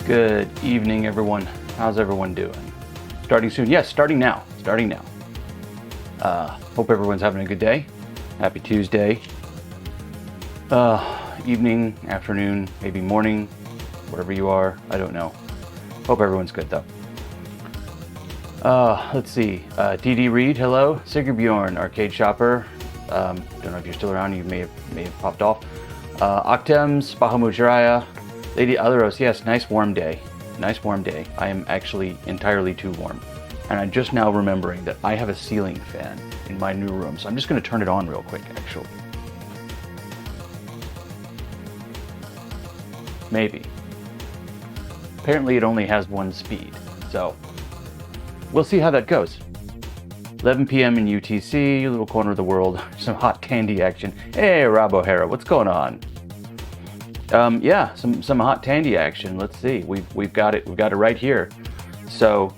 Good evening, everyone. How's everyone doing? Starting soon? Yes, starting now. Starting now. Hope everyone's having a good day. Happy Tuesday. Evening, afternoon, maybe morning, wherever you are. I don't know. Hope everyone's good though. Let's see. DD Reed, hello. Sigurbjorn, Arcade Shopper. Don't know if you're still around. You may have popped off. Octems, Bahamujraya. Lady Alaros, yes, nice warm day. Nice warm day. I am actually entirely too warm. And I'm just now remembering that I have a ceiling fan in my new room, so I'm just going to turn it on real quick, actually. Maybe. Apparently it only has one speed, so we'll see how that goes. 11 p.m. in UTC, little corner of the world, some hot Tandy action. Hey, Rob O'Hara, what's going on? Yeah, some hot Tandy action. Let's see. We've got it. We've got it right here. So,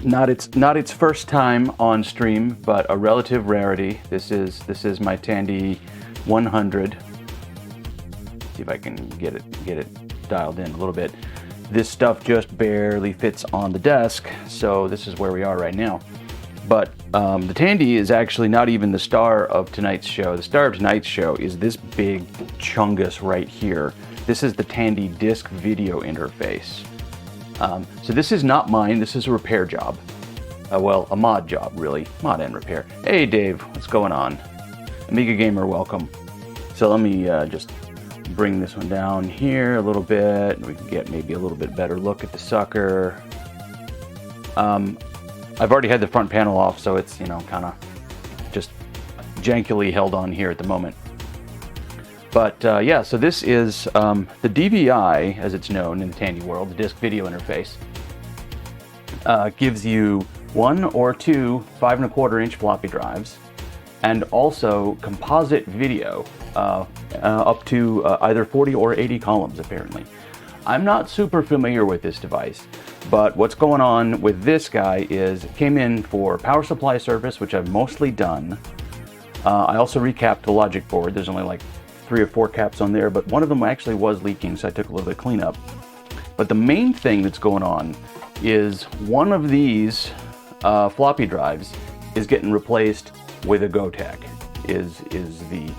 not its first time on stream, but a relative rarity. This is my Tandy 100. See if I can get it dialed in a little bit. This stuff just barely fits on the desk, so this is where we are right now. But the Tandy is actually not even the star of tonight's show. The star of tonight's show is this big chungus right here. This is the Tandy Disk video interface. So this is not mine. This is a repair job. Well, a mod job, really. Mod and repair. Hey, Dave. What's going on? Amiga Gamer, welcome. So let me just bring this one down here a little bit. We can get maybe a little bit better look at the sucker. I've already had the front panel off, so it's, kind of just jankily held on here at the moment. But yeah, so this is the DVI, as it's known in the Tandy world, the disk video interface. Gives you 1 or 2 5¼ floppy drives, and also composite video up to either 40 or 80 columns, apparently. I'm not super familiar with this device, but what's going on with this guy is it came in for power supply service, which I've mostly done. I also recapped the logic board. There's only like 3 or 4 caps on there, but one of them actually was leaking, so I took a little bit of cleanup. But the main thing that's going on is one of these floppy drives is getting replaced with a Gotek, is the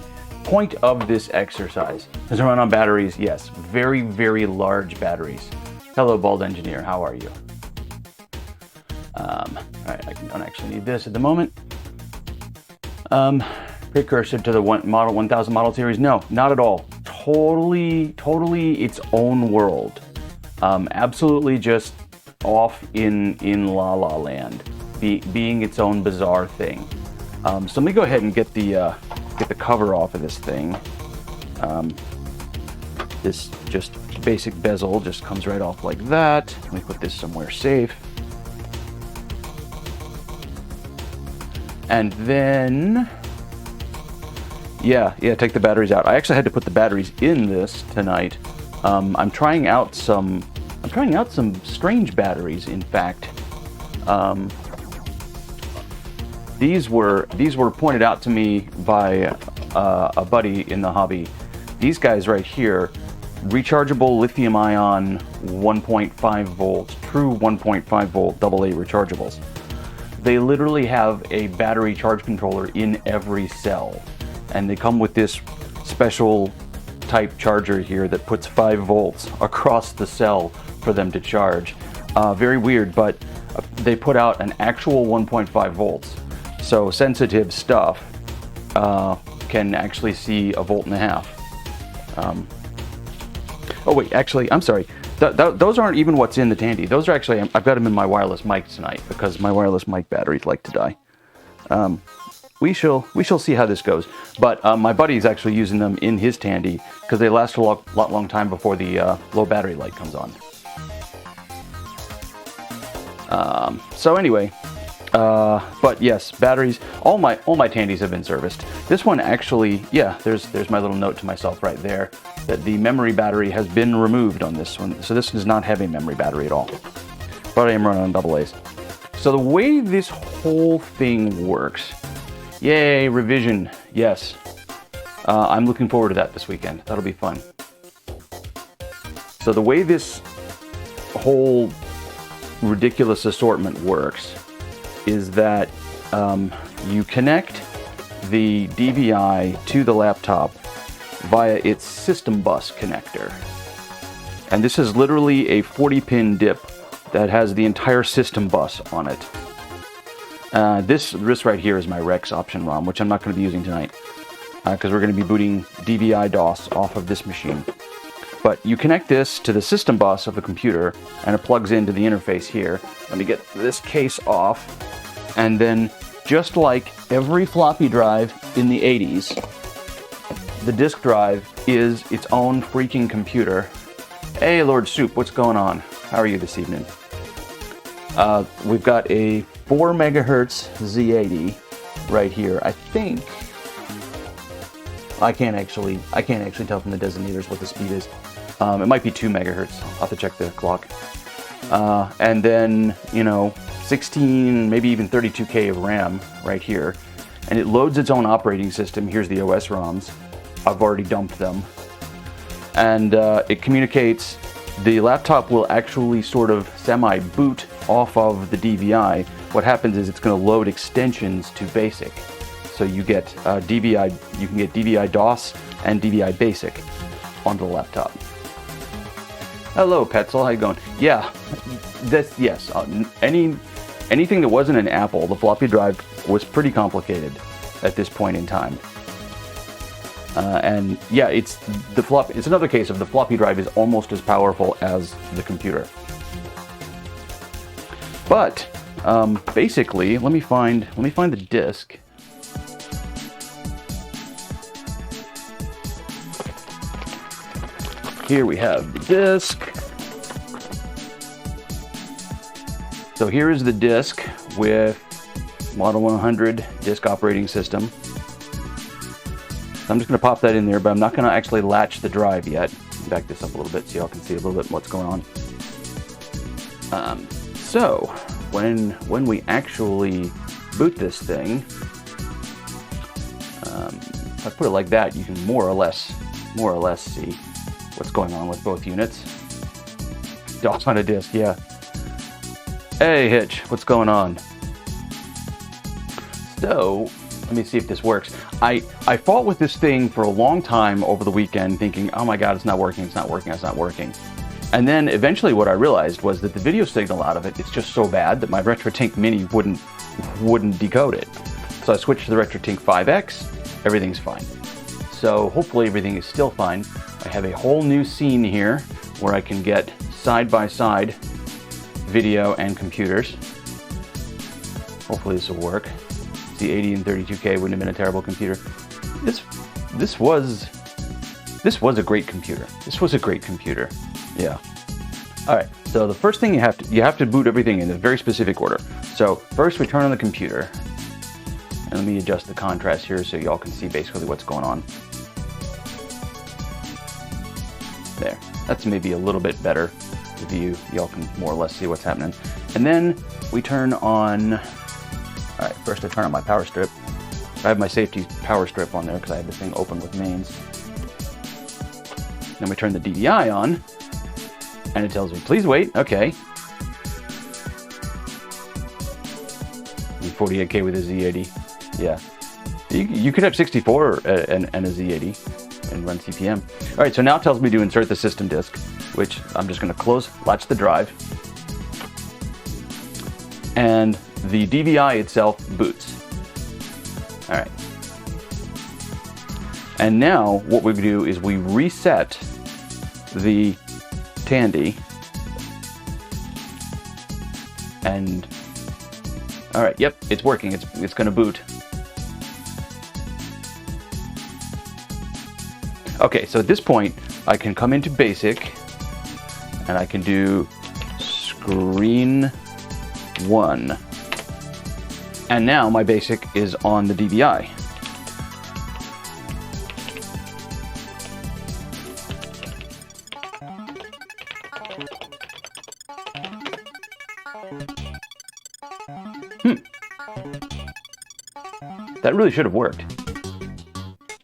point of this exercise. Does it run on batteries? Yes, very, very large batteries. Hello, Bald Engineer, how are you? All right, I don't actually need this at the moment. Precursor to the 1000 model series? No, not at all. Totally its own world. Absolutely just off in La La Land, being its own bizarre thing. So let me go ahead and get the cover off of this thing. This just basic bezel just comes right off like that. Let me put this somewhere safe. And then, yeah, take the batteries out. I actually had to put the batteries in this tonight. I'm trying out some strange batteries, in fact. These were pointed out to me by a buddy in the hobby. These guys right here, rechargeable lithium-ion 1.5 volt, true 1.5 volt AA rechargeables. They literally have a battery charge controller in every cell, and they come with this special type charger here that puts 5 volts across the cell for them to charge. Very weird, but they put out an actual 1.5 volts. So sensitive stuff can actually see 1.5 volts. Oh wait, actually, I'm sorry. Those aren't even what's in the Tandy. Those are actually, I've got them in my wireless mic tonight because my wireless mic batteries like to die. We shall see how this goes. But my buddy is actually using them in his Tandy because they last a long time before the low battery light comes on. So anyway. But yes, batteries, all my Tandys have been serviced. This one actually, yeah, there's my little note to myself right there, that the memory battery has been removed on this one. So this does not have a memory battery at all. But I am running on AA's. So the way this whole thing works, yay, revision, yes. I'm looking forward to that this weekend. That'll be fun. So the way this whole ridiculous assortment works is that you connect the DVI to the laptop via its system bus connector. And this is literally a 40-pin DIP that has the entire system bus on it. This right here is my Rex option ROM, which I'm not going to be using tonight because we're going to be booting DVI DOS off of this machine. But you connect this to the system bus of the computer and it plugs into the interface here. Let me get this case off. And then, just like every floppy drive in the 80s, the disk drive is its own freaking computer. Hey, Lord Soup, what's going on? How are you this evening? We've got a 4 megahertz Z80 right here. I think I can't actually tell from the designators what the speed is. It might be 2 megahertz. I'll have to check the clock. And then, 16, maybe even 32K of RAM right here. And it loads its own operating system. Here's the OS ROMs. I've already dumped them. And it communicates. The laptop will actually sort of semi-boot off of the DVI. What happens is it's going to load extensions to BASIC. So you get DVI, you can get DVI DOS and DVI BASIC onto the laptop. Hello, Petzel, how you going? Yeah, yes. Anything that wasn't an Apple, the floppy drive was pretty complicated at this point in time. And yeah, it's another case of the floppy drive is almost as powerful as the computer. But basically, let me find the disk. Here we have the disk. So here is the disk with Model 100 disk operating system. I'm just going to pop that in there, but I'm not going to actually latch the drive yet. Back this up a little bit so y'all can see a little bit what's going on. So when we actually boot this thing, if I put it like that, you can more or less see what's going on with both units. DOS on a disk, yeah. Hey Hitch, what's going on? So let me see if this works. I fought with this thing for a long time over the weekend thinking, oh my god, it's not working. And then eventually what I realized was that the video signal out of it is just so bad that my RetroTink Mini wouldn't decode it. So I switched to the RetroTink 5X, everything's fine. So hopefully everything is still fine. I have a whole new scene here where I can get side-by-side video and computers. Hopefully this will work. The 80 and 32K wouldn't have been a terrible computer. This was a great computer. This was a great computer. Yeah. All right. So the first thing you have to boot everything in a very specific order. So first we turn on the computer, and let me adjust the contrast here so y'all can see basically what's going on. There. That's maybe a little bit better view. Y'all can more or less see what's happening. And then we turn on. All right, first I turn on my power strip. I have my safety power strip on there because I have this thing open with mains. Then we turn the DVI on, and it tells me, please wait, okay. 48K with a Z80, yeah. You could have 64 and a Z80 and run CPM. All right, so now it tells me to insert the system disk, which I'm just gonna latch the drive. And the DVI itself boots. All right. And now what we do is we reset the Tandy. And all right, yep, it's working. It's going to boot. Okay, so at this point, I can come into BASIC and I can do screen 1. And now my BASIC is on the DVI. That really should have worked.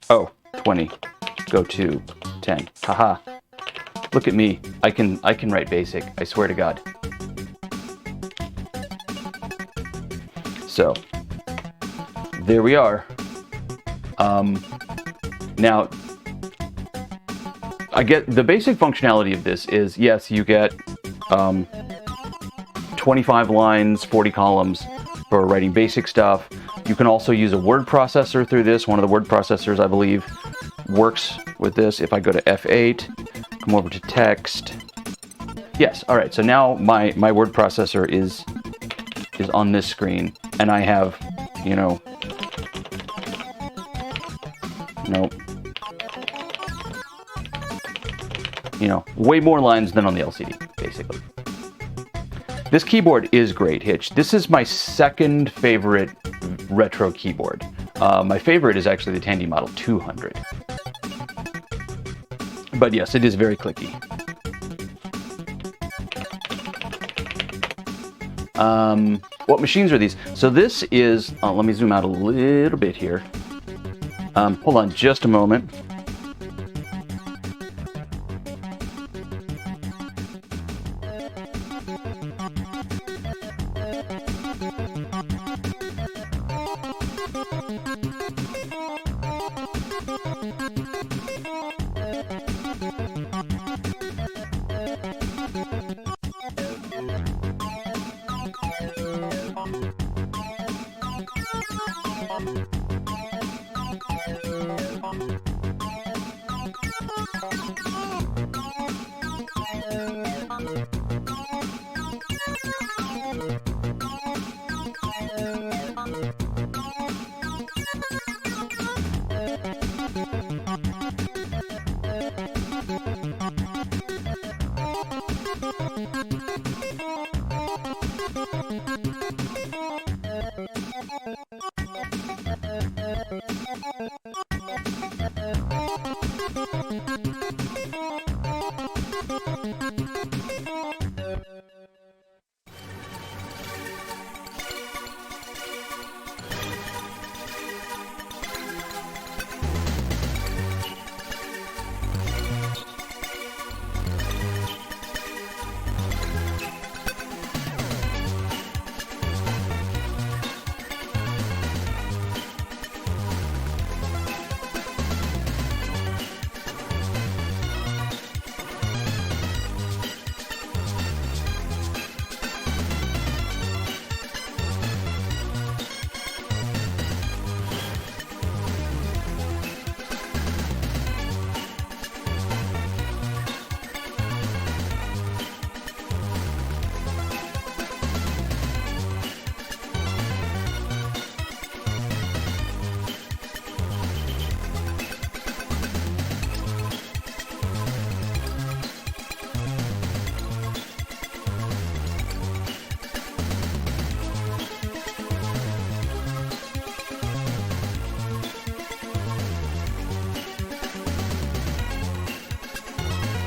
Oh, 20. Go to 10. Haha. Look at me. I can write BASIC. I swear to God. So there we are. Now, I get the basic functionality of this is, yes, you get 25 lines, 40 columns for writing basic stuff. You can also use a word processor through this. One of the word processors, I believe, works with this. If I go to F8, come over to text. Yes, all right, so now my word processor is on this screen, and I have, you know, way more lines than on the LCD, basically. This keyboard is great, Hitch. This is my second favorite retro keyboard. My favorite is actually the Tandy Model 200. But yes, it is very clicky. What machines are these? So this is, let me zoom out a little bit here. Hold on just a moment.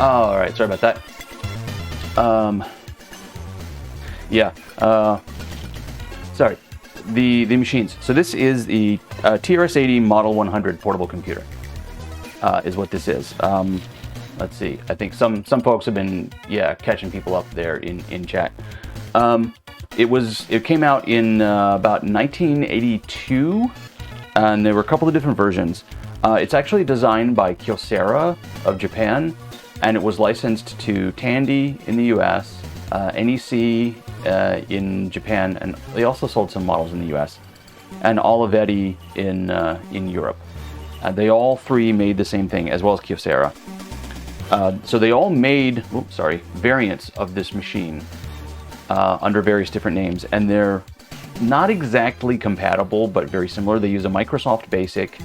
All right, sorry about that. Sorry. The machines. So this is the TRS-80 Model 100 portable computer. Is what this is. Let's see. I think some folks have been catching people up there in chat. It came out in about 1982, and there were a couple of different versions. It's actually designed by Kyocera of Japan, and it was licensed to Tandy in the US, NEC in Japan, and they also sold some models in the US, and Olivetti in Europe. They all three made the same thing, as well as Kyocera. So they all made, variants of this machine under various different names, and they're not exactly compatible, but very similar. They use a Microsoft Basic.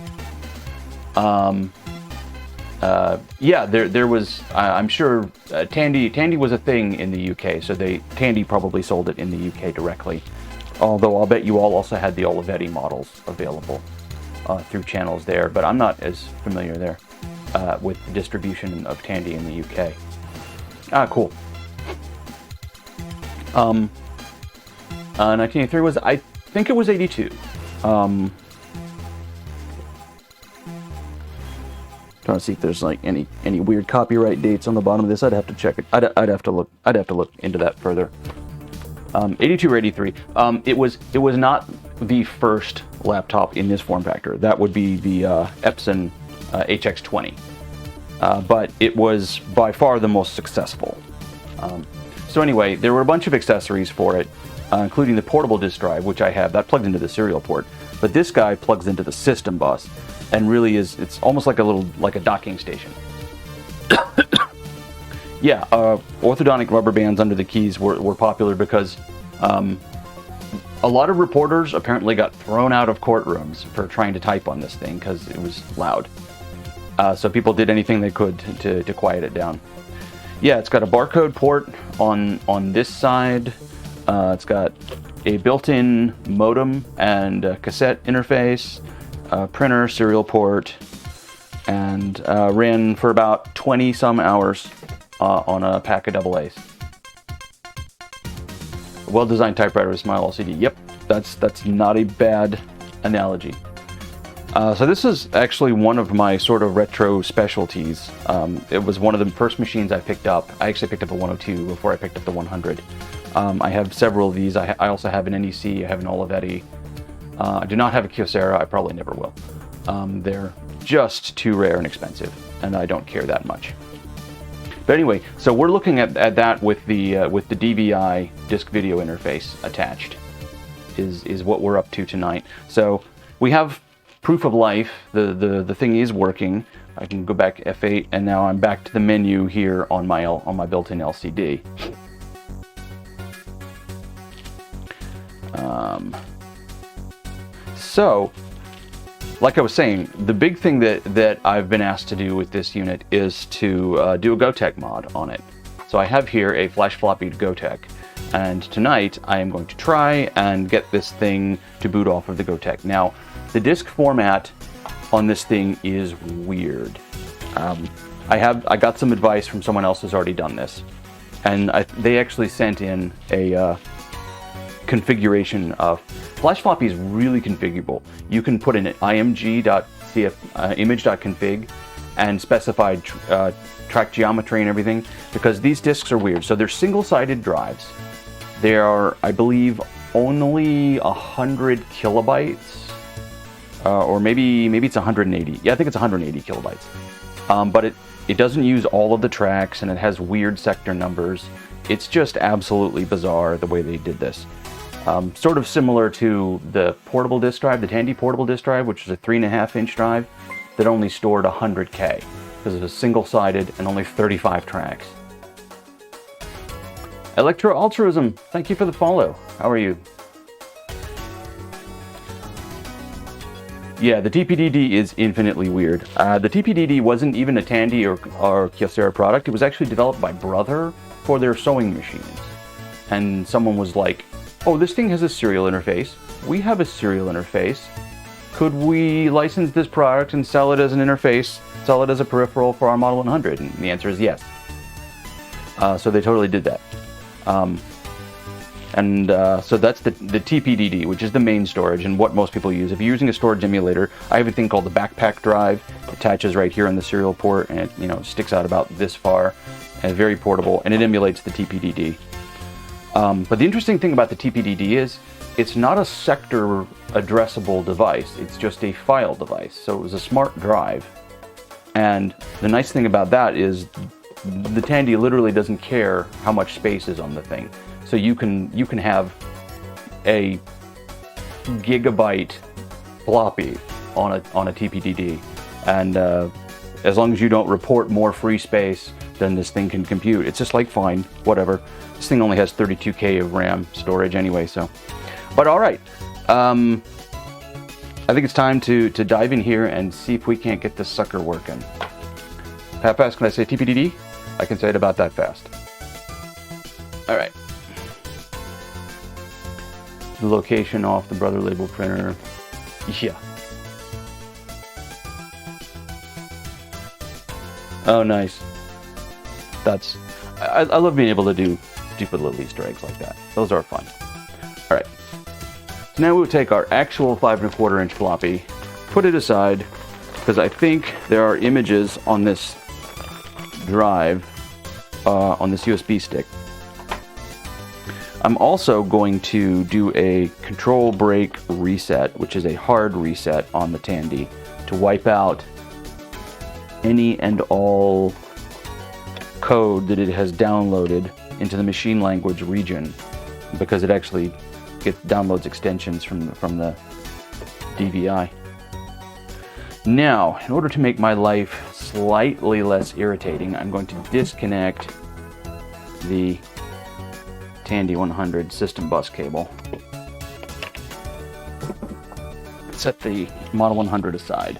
There was, I'm sure, Tandy was a thing in the UK, so Tandy probably sold it in the UK directly. Although I'll bet you all also had the Olivetti models available through channels there, but I'm not as familiar there with the distribution of Tandy in the UK. Cool. 1983 was, I think it was 82. Trying to see if there's like any weird copyright dates on the bottom of this. I'd have to check it. I'd have to look into that further. 82 or 83. It was not the first laptop in this form factor. That would be the Epson HX20. But it was by far the most successful. So anyway, there were a bunch of accessories for it, including the portable disk drive, which I have. That plugged into the serial port. But this guy plugs into the system bus, and really it's almost like a docking station. Yeah, orthodontic rubber bands under the keys were popular because a lot of reporters apparently got thrown out of courtrooms for trying to type on this thing because it was loud. So people did anything they could to quiet it down. Yeah, it's got a barcode port on this side. It's got a built-in modem and a cassette interface, printer, serial port, and ran for about 20 some hours on a pack of AA's. Well-designed typewriter with Smile LCD. Yep, that's not a bad analogy. So this is actually one of my sort of retro specialties. It was one of the first machines I picked up. I actually picked up a 102 before I picked up the 100. I have several of these. I also have an NEC, I have an Olivetti. I do not have a Kyocera, I probably never will. They're just too rare and expensive, and I don't care that much. But anyway, so we're looking at that with the DVI disc video interface attached, is what we're up to tonight. So we have proof of life. The thing is working. I can go back F8, and now I'm back to the menu here on my built-in LCD. So, like I was saying, the big thing that I've been asked to do with this unit is to do a Gotek mod on it. So I have here a flash floppy Gotek, and tonight I am going to try and get this thing to boot off of the Gotek. Now, the disk format on this thing is weird. I got some advice from someone else who's already done this, and they actually sent in a configuration of flash floppy is really configurable. You can put in img.cf image.config and specify track geometry and everything, because these disks are weird. So they're single-sided drives. They are, I believe, only 100 kilobytes, or maybe it's 180. Yeah, I think it's 180 kilobytes. But it doesn't use all of the tracks, and it has weird sector numbers. It's just absolutely bizarre the way they did this. Sort of similar to the portable disk drive, the Tandy portable disk drive, which is a 3.5-inch drive that only stored 100K because it was single-sided and only 35 tracks. Electro Altruism, thank you for the follow. How are you? Yeah, the TPDD is infinitely weird. The TPDD wasn't even a Tandy or Kyocera product. It was actually developed by Brother for their sewing machines. And someone was like, oh, this thing has a serial interface. We have a serial interface. Could we license this product and sell it as an interface, sell it as a peripheral for our Model 100? And the answer is yes. So they totally did that. So that's the TPDD, which is the main storage and what most people use. If you're using a storage emulator, I have a thing called the backpack drive. It attaches right here on the serial port, and it sticks out about this far, and it's very portable, and it emulates the TPDD. But the interesting thing about the TPDD is it's not a sector addressable device. It's just a file device. So it was a smart drive. And the nice thing about that is the Tandy literally doesn't care how much space is on the thing. So you can have a gigabyte floppy on a TPDD, and as long as you don't report more free space than this thing can compute, it's just like fine, whatever. This thing only has 32K of RAM storage anyway, so. But all right, I think it's time to dive in here and see if we can't get this sucker working. How fast can I say TPDD? I can say it about that fast. All right. The location off the Brother label printer. Yeah. Oh, nice. I love being able to do stupid little Easter eggs like that. Those are fun. All right. So now we'll take our actual 5 1/4 inch floppy, put it aside, because I think there are images on this drive, on this USB stick. I'm also going to do a control break reset, which is a hard reset on the Tandy, to wipe out any and all code that it has downloaded into the machine language region, because it actually downloads extensions from the DVI. Now, in order to make my life slightly less irritating, I'm going to disconnect the Tandy 100 system bus cable. Set the Model 100 aside.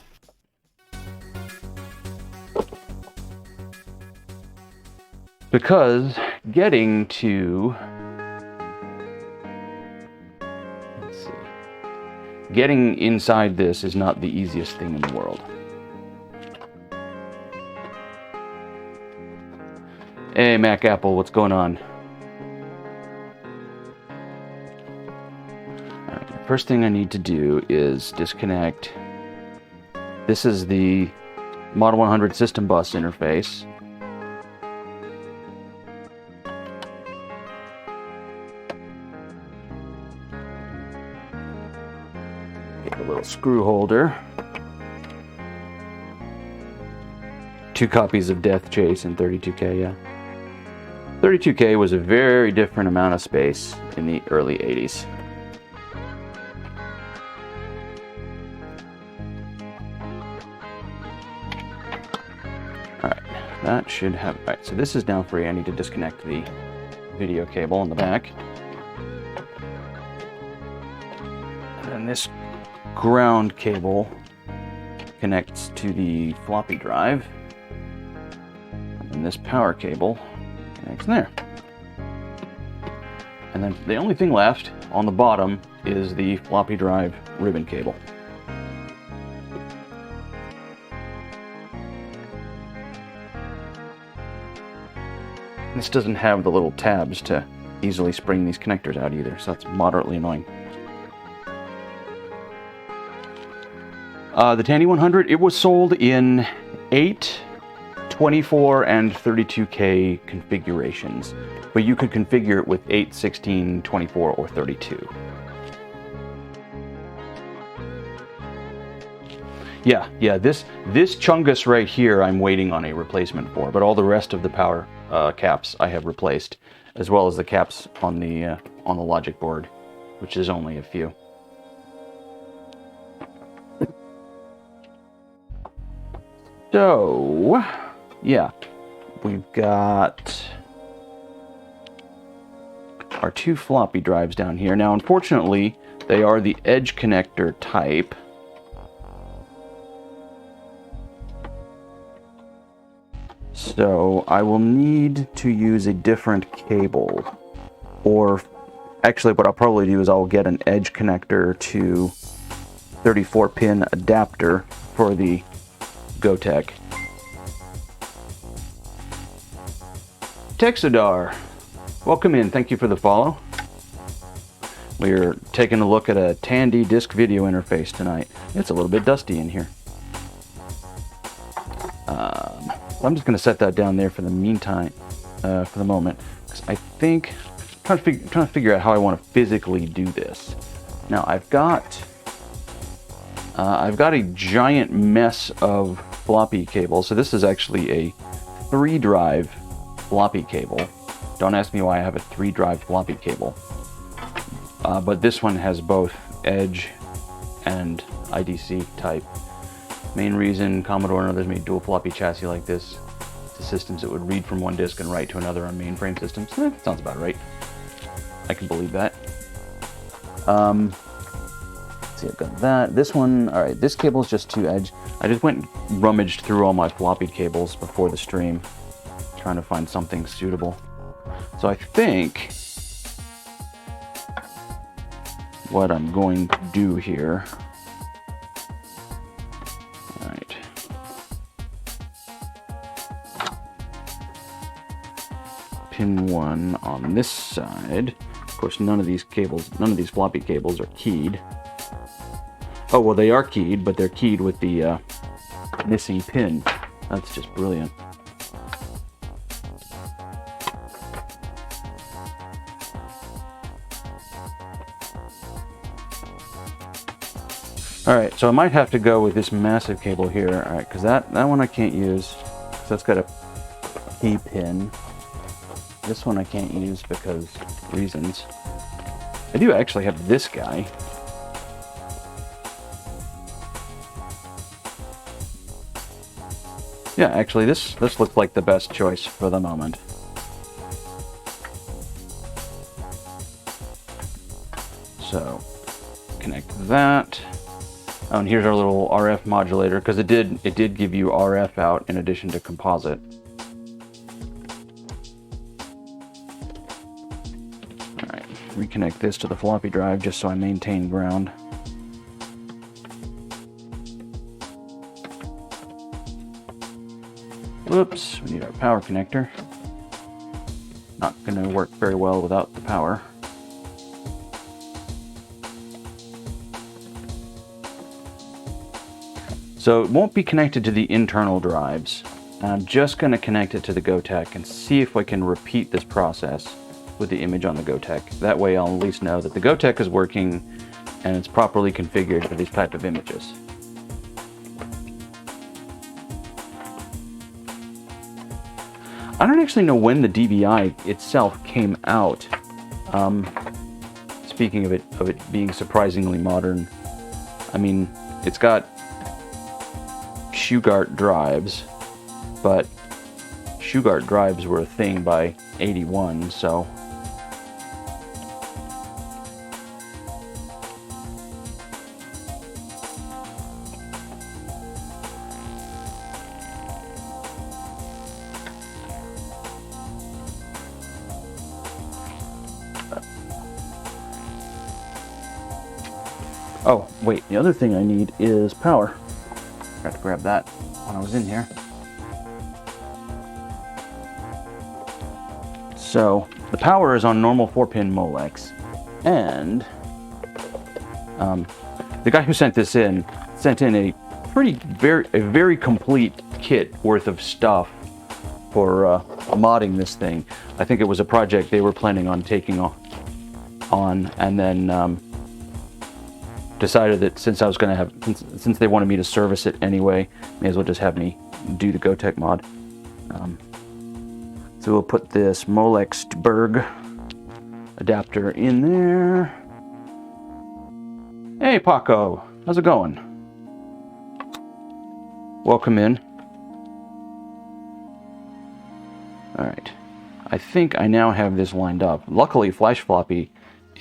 Because getting to, let's see, getting inside this is not the easiest thing in the world. Hey, Mac Apple, what's going on? All right, the first thing I need to do is disconnect. This is the Model 100 system bus interface. Get a little screw holder. 2 copies of Death Chase and 32K, yeah. 32K was a very different amount of space in the early 80s. Alright, that should have... Alright, so this is now free. I need to disconnect the video cable in the back. And this ground cable connects to the floppy drive. And this power cable connects there. And then the only thing left on the bottom is the floppy drive ribbon cable. This doesn't have the little tabs to easily spring these connectors out either, so that's moderately annoying. The Tandy 100, it was sold in 8, 24, and 32K configurations, but you could configure it with 8, 16, 24, or 32. Yeah, this Chungus right here I'm waiting on a replacement for, but all the rest of the power caps I have replaced, as well as the caps on the logic board, which is only a few. So, yeah, we've got our 2 floppy drives down here. Now, unfortunately, they are the edge connector type. So, I will need to use a different cable. Or, actually, what I'll probably do is I'll get an edge connector to 34-pin adapter for the Gotek. Texadar, welcome in. Thank you for the follow. We're taking a look at a Tandy Disk video interface tonight. It's a little bit dusty in here. I'm just going to set that down there for the meantime, for the moment, because I think I'm trying to figure out how I want to physically do this. Now I've got a giant mess of floppy cables. So this is actually a 3-drive floppy cable. Don't ask me why I have a 3-drive floppy cable. But this one has both edge and IDC type. Main reason Commodore and others made dual floppy chassis like this to systems that would read from one disk and write to another on mainframe systems. Sounds about right. I can believe that. See, I've got that. This one, all right, this cable is just 2 edge. I just went and rummaged through all my floppy cables before the stream, trying to find something suitable. So I think what I'm going to do here, all right, pin 1 on this side. Of course, none of these floppy cables are keyed. Oh, well, they are keyed, but they're keyed with the missing pin. That's just brilliant. Alright, so I might have to go with this massive cable here. Alright, because that one I can't use. So that's got a P pin. This one I can't use because reasons. I do actually have this guy. Yeah, actually this looks like the best choice for the moment. So, connect that. Oh, and here's our little RF modulator, because it did give you RF out in addition to composite. Alright, reconnect this to the floppy drive just so I maintain ground. Whoops, we need our power connector. Not going to work very well without the power. So it won't be connected to the internal drives. I'm just going to connect it to the Gotek and see if I can repeat this process with the image on the Gotek. That way I'll at least know that the Gotek is working and it's properly configured for these type of images. I don't actually know when the DVI itself came out. Speaking of it being surprisingly modern, I mean, it's got Shugart drives, but Shugart drives were a thing by '81, so oh, wait, the other thing I need is power. Forgot to grab that when I was in here. So, the power is on normal 4-pin Molex. And the guy who sent this in sent in a very complete kit worth of stuff for modding this thing. I think it was a project they were planning on taking on and then decided that since I was going to have, since they wanted me to service it anyway, may as well just have me do the Gotek mod. So we'll put this Molex Berg adapter in there. Hey Paco, how's it going? Welcome in. Alright, I think I now have this lined up. Luckily Flash Floppy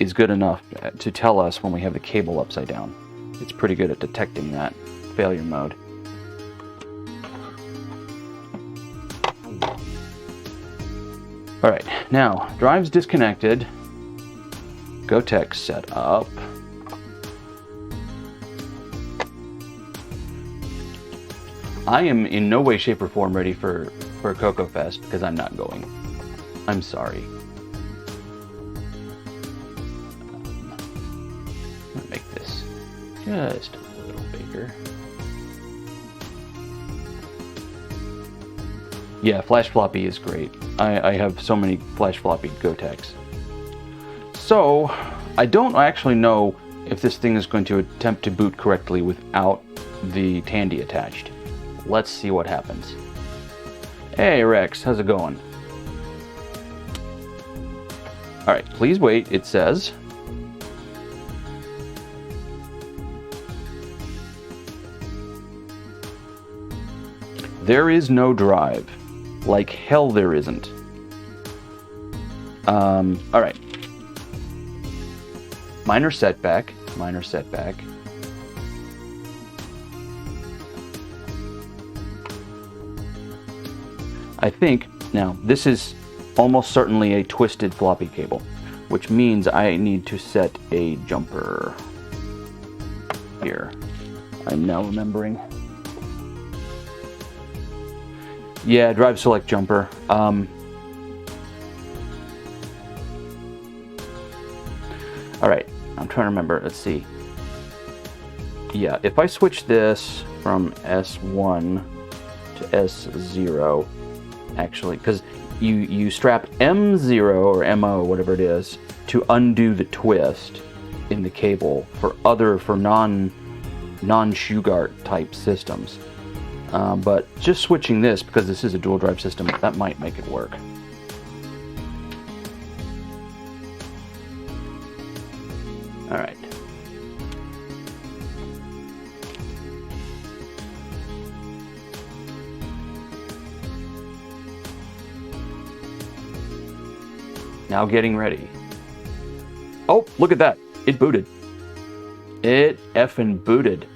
is good enough to tell us when we have the cable upside down. It's pretty good at detecting that failure mode. Alright, now, drive's disconnected. Gotek set up. I am in no way, shape, or form ready for Cocoa Fest because I'm not going. I'm sorry. Just a little bigger. Yeah, Flash Floppy is great. I have so many Flash Floppy Goteks. So, I don't actually know if this thing is going to attempt to boot correctly without the Tandy attached. Let's see what happens. Hey Rex, how's it going? Alright, please wait, it says. There is no drive. Like hell there isn't. Alright. Minor setback. Minor setback. I think, now, this is almost certainly a twisted floppy cable, which means I need to set a jumper here. I'm now remembering. Yeah, drive select jumper. Alright, I'm trying to remember. Let's see. yeah, if I switch this from S1 to S0, actually, because you strap M0 or MO, whatever it is, to undo the twist in the cable for non-Shugart type systems. But just switching this, because this is a dual drive system, that might make it work. All right. Now getting ready. Oh, look at that. It booted. It effing booted.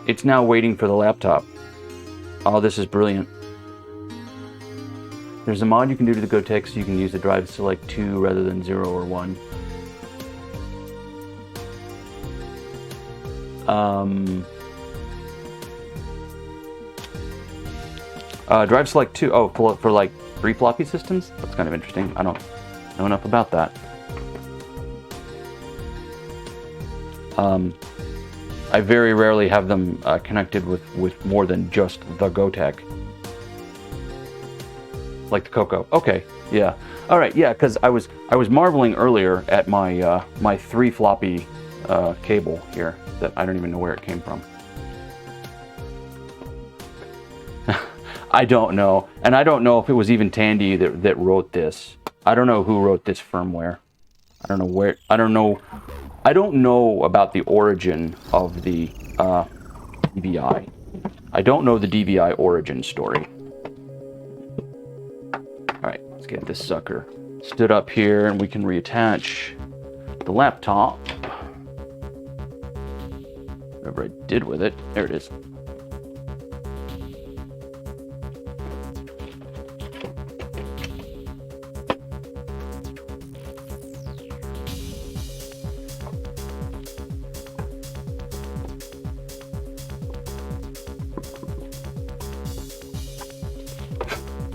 It's now waiting for the laptop. Oh, this is brilliant. There's a mod you can do to the Gotek so you can use the drive select 2 rather than 0 or 1. Drive select 2. Oh, for like 3 floppy systems? That's kind of interesting. I don't know enough about that. I very rarely have them connected with more than just the Gotek. Like the Coco. Okay, yeah. All right, yeah, because I was marveling earlier at my my 3 floppy cable here that I don't even know where it came from. I don't know, and I don't know if it was even Tandy that wrote this. I don't know who wrote this firmware. I don't know where. I don't know about the origin of the DVI. I don't know the DVI origin story. All right, let's get this sucker stood up here, and we can reattach the laptop. Whatever I did with it, there it is.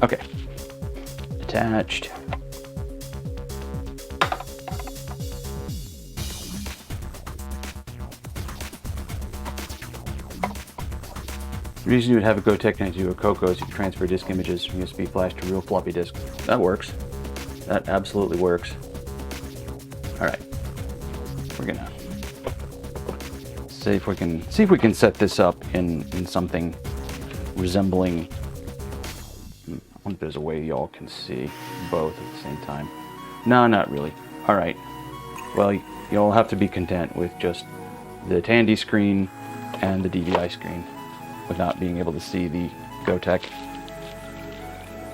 Okay, attached. The reason you would have a Gotek connected to a Coco is you can transfer disk images from USB flash to real floppy disk. That works. That absolutely works. All right, we're gonna see if we can set this up in something resembling. I wonder if there's a way y'all can see both at the same time. No, not really. All right. Well, you'll have to be content with just the Tandy screen and the DVI screen without being able to see the Gotek.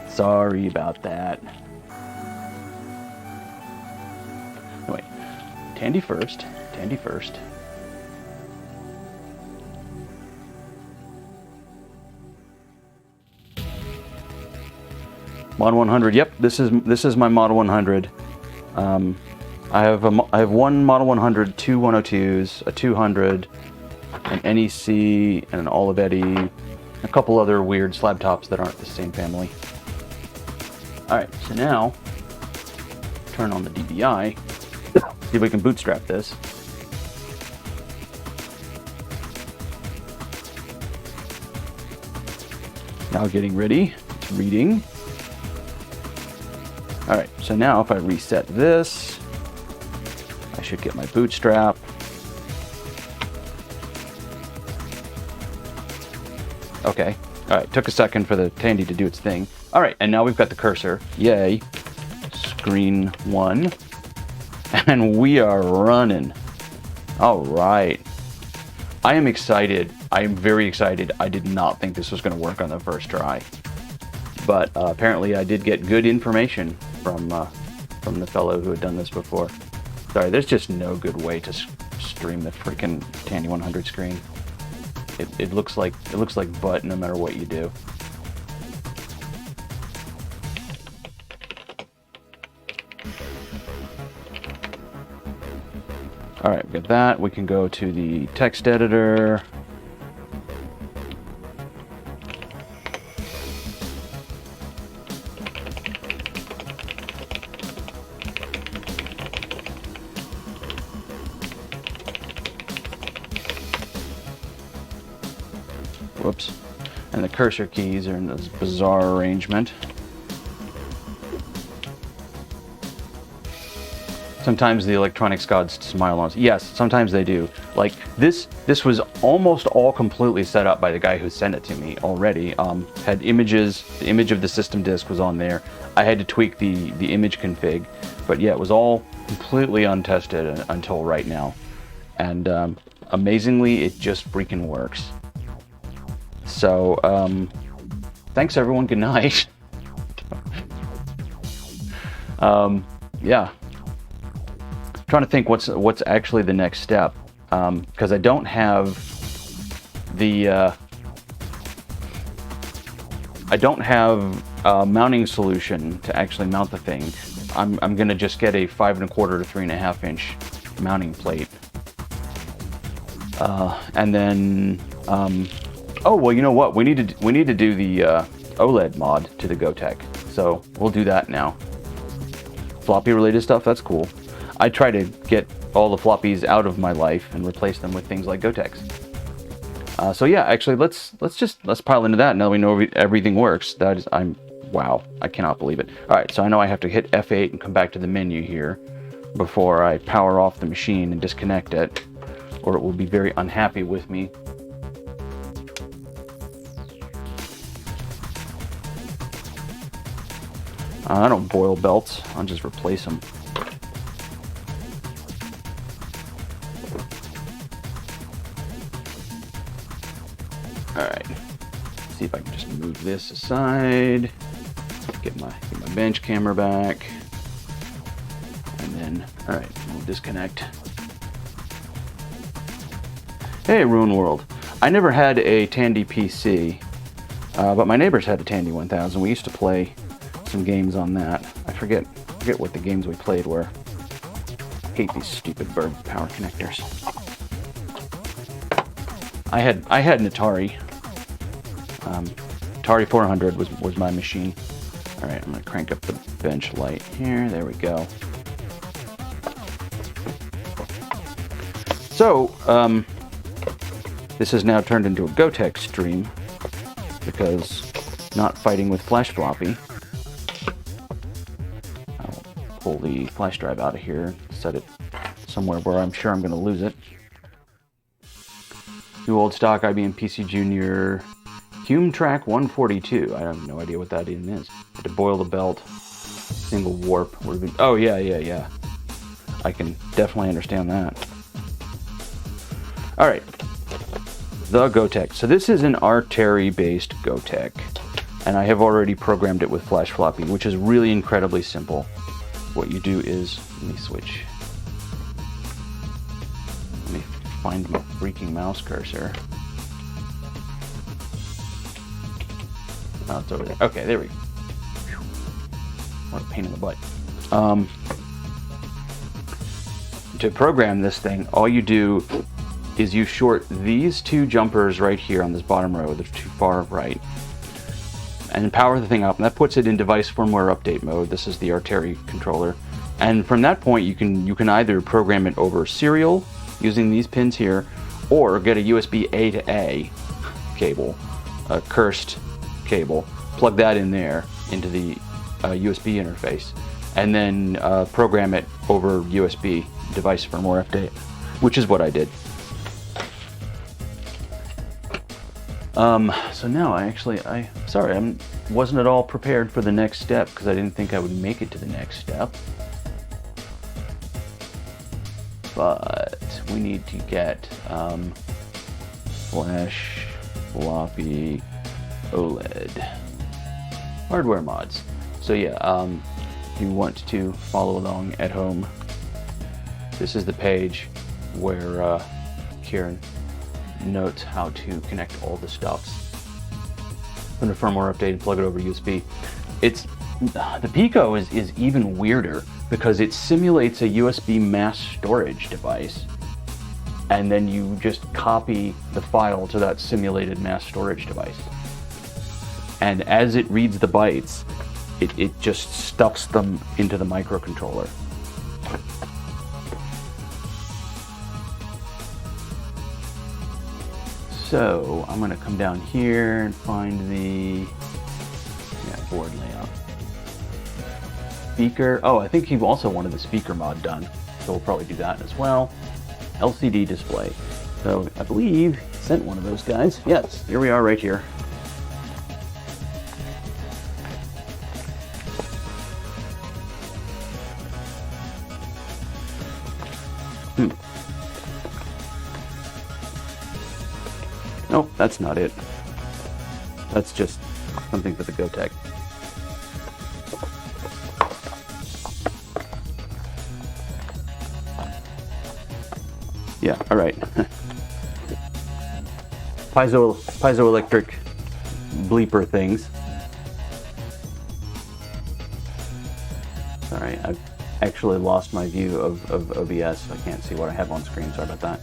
Sorry about that. Anyway, Tandy first. Tandy first. Model 100. Yep, this is my Model 100. I have one Model 100, 2 102s, a 200, an NEC, and an Olivetti, a couple other weird slab tops that aren't the same family. All right, so now turn on the DVI. See if we can bootstrap this. Now getting ready. It's reading. All right, so now if I reset this, I should get my bootstrap. Okay, all right, took a second for the Tandy to do its thing. All right, and now we've got the cursor, yay, screen 1, and we are running. All right, I am excited, I am very excited. I did not think this was gonna work on the first try, but apparently I did get good information from the fellow who had done this before. Sorry, there's just no good way to stream the freaking Tandy 100 screen. It looks like butt no matter what you do. All right, we got that. We can go to the text editor. whoops. And the cursor keys are in this bizarre arrangement. Sometimes the electronics gods smile on us. Yes, sometimes they do. Like this was almost all completely set up by the guy who sent it to me already. Had images, the image of the system disk was on there. I had to tweak the image config, but yeah, it was all completely untested until right now. And amazingly, it just freaking works. So, thanks everyone, good night. Yeah. Trying to think what's actually the next step, because I don't have the mounting solution to actually mount the thing. I'm gonna just get a 5 1/4 to 3.5 inch mounting plate, and then oh well, you know what? We need to do the OLED mod to the Gotek, so we'll do that now. Floppy related stuff, that's cool. I try to get all the floppies out of my life and replace them with things like Goteks. So yeah, actually, let's pile into that now that we know everything works. Wow, I cannot believe it. All right, so I know I have to hit F8 and come back to the menu here before I power off the machine and disconnect it, or it will be very unhappy with me. I don't boil belts, I'll just replace them. Alright, see if I can just move this aside, get my bench camera back, and then, alright, we'll disconnect. Hey, Ruin World. I never had a Tandy PC, but my neighbors had a Tandy 1000. We used to play some games on that. I forget what the games we played were. I hate these stupid bird power connectors. I had an Atari. Atari 400 was my machine. All right, I'm gonna crank up the bench light here. There we go. So this has now turned into a Gotek stream because not fighting with flash floppy. I'll pull the flash drive out of here, set it somewhere where I'm sure I'm going to lose it. New old stock IBM PC Junior Hume Track 142. I have no idea what that even is. Had to boil the belt. Single warp. Oh yeah. I can definitely understand that. All right. The Gotek. So this is an Artery-based Gotek, and I have already programmed it with flash floppy, which is really incredibly simple. What you do is, let me switch. Let me find my freaking mouse cursor. Oh, it's over there. Okay, there we go. Whew. What a pain in the butt. To program this thing, all you do is you short these two jumpers right here on this bottom row, the too far right, and power the thing up, and that puts it in device firmware update mode. This is the Artery controller, and from that point you can either program it over serial using these pins here, or get a USB A to A cable, a cursed cable, plug that in there into the USB interface, and then program it over USB device firmware update, which is what I did. So now I wasn't at all prepared for the next step because I didn't think I would make it to the next step. But we need to get flash floppy OLED hardware mods. So yeah, if you want to follow along at home, this is the page where Kieran notes how to connect all the stuffs. Put a firmware update and plug it over USB. The Pico is even weirder because it simulates a USB mass storage device, and then you just copy the file to that simulated mass storage device. And as it reads the bytes, it just stuffs them into the microcontroller. So I'm going to come down here and find the board layout. Speaker. Oh, I think he also wanted the speaker mod done. So we'll probably do that as well. LCD display. So I believe he sent one of those guys. Yes, here we are right here. Nope, that's not it. That's just something for the Gotek. Yeah, all right. Piezoelectric bleeper things. Sorry, I've actually lost my view of OBS. I can't see what I have on screen. Sorry about that.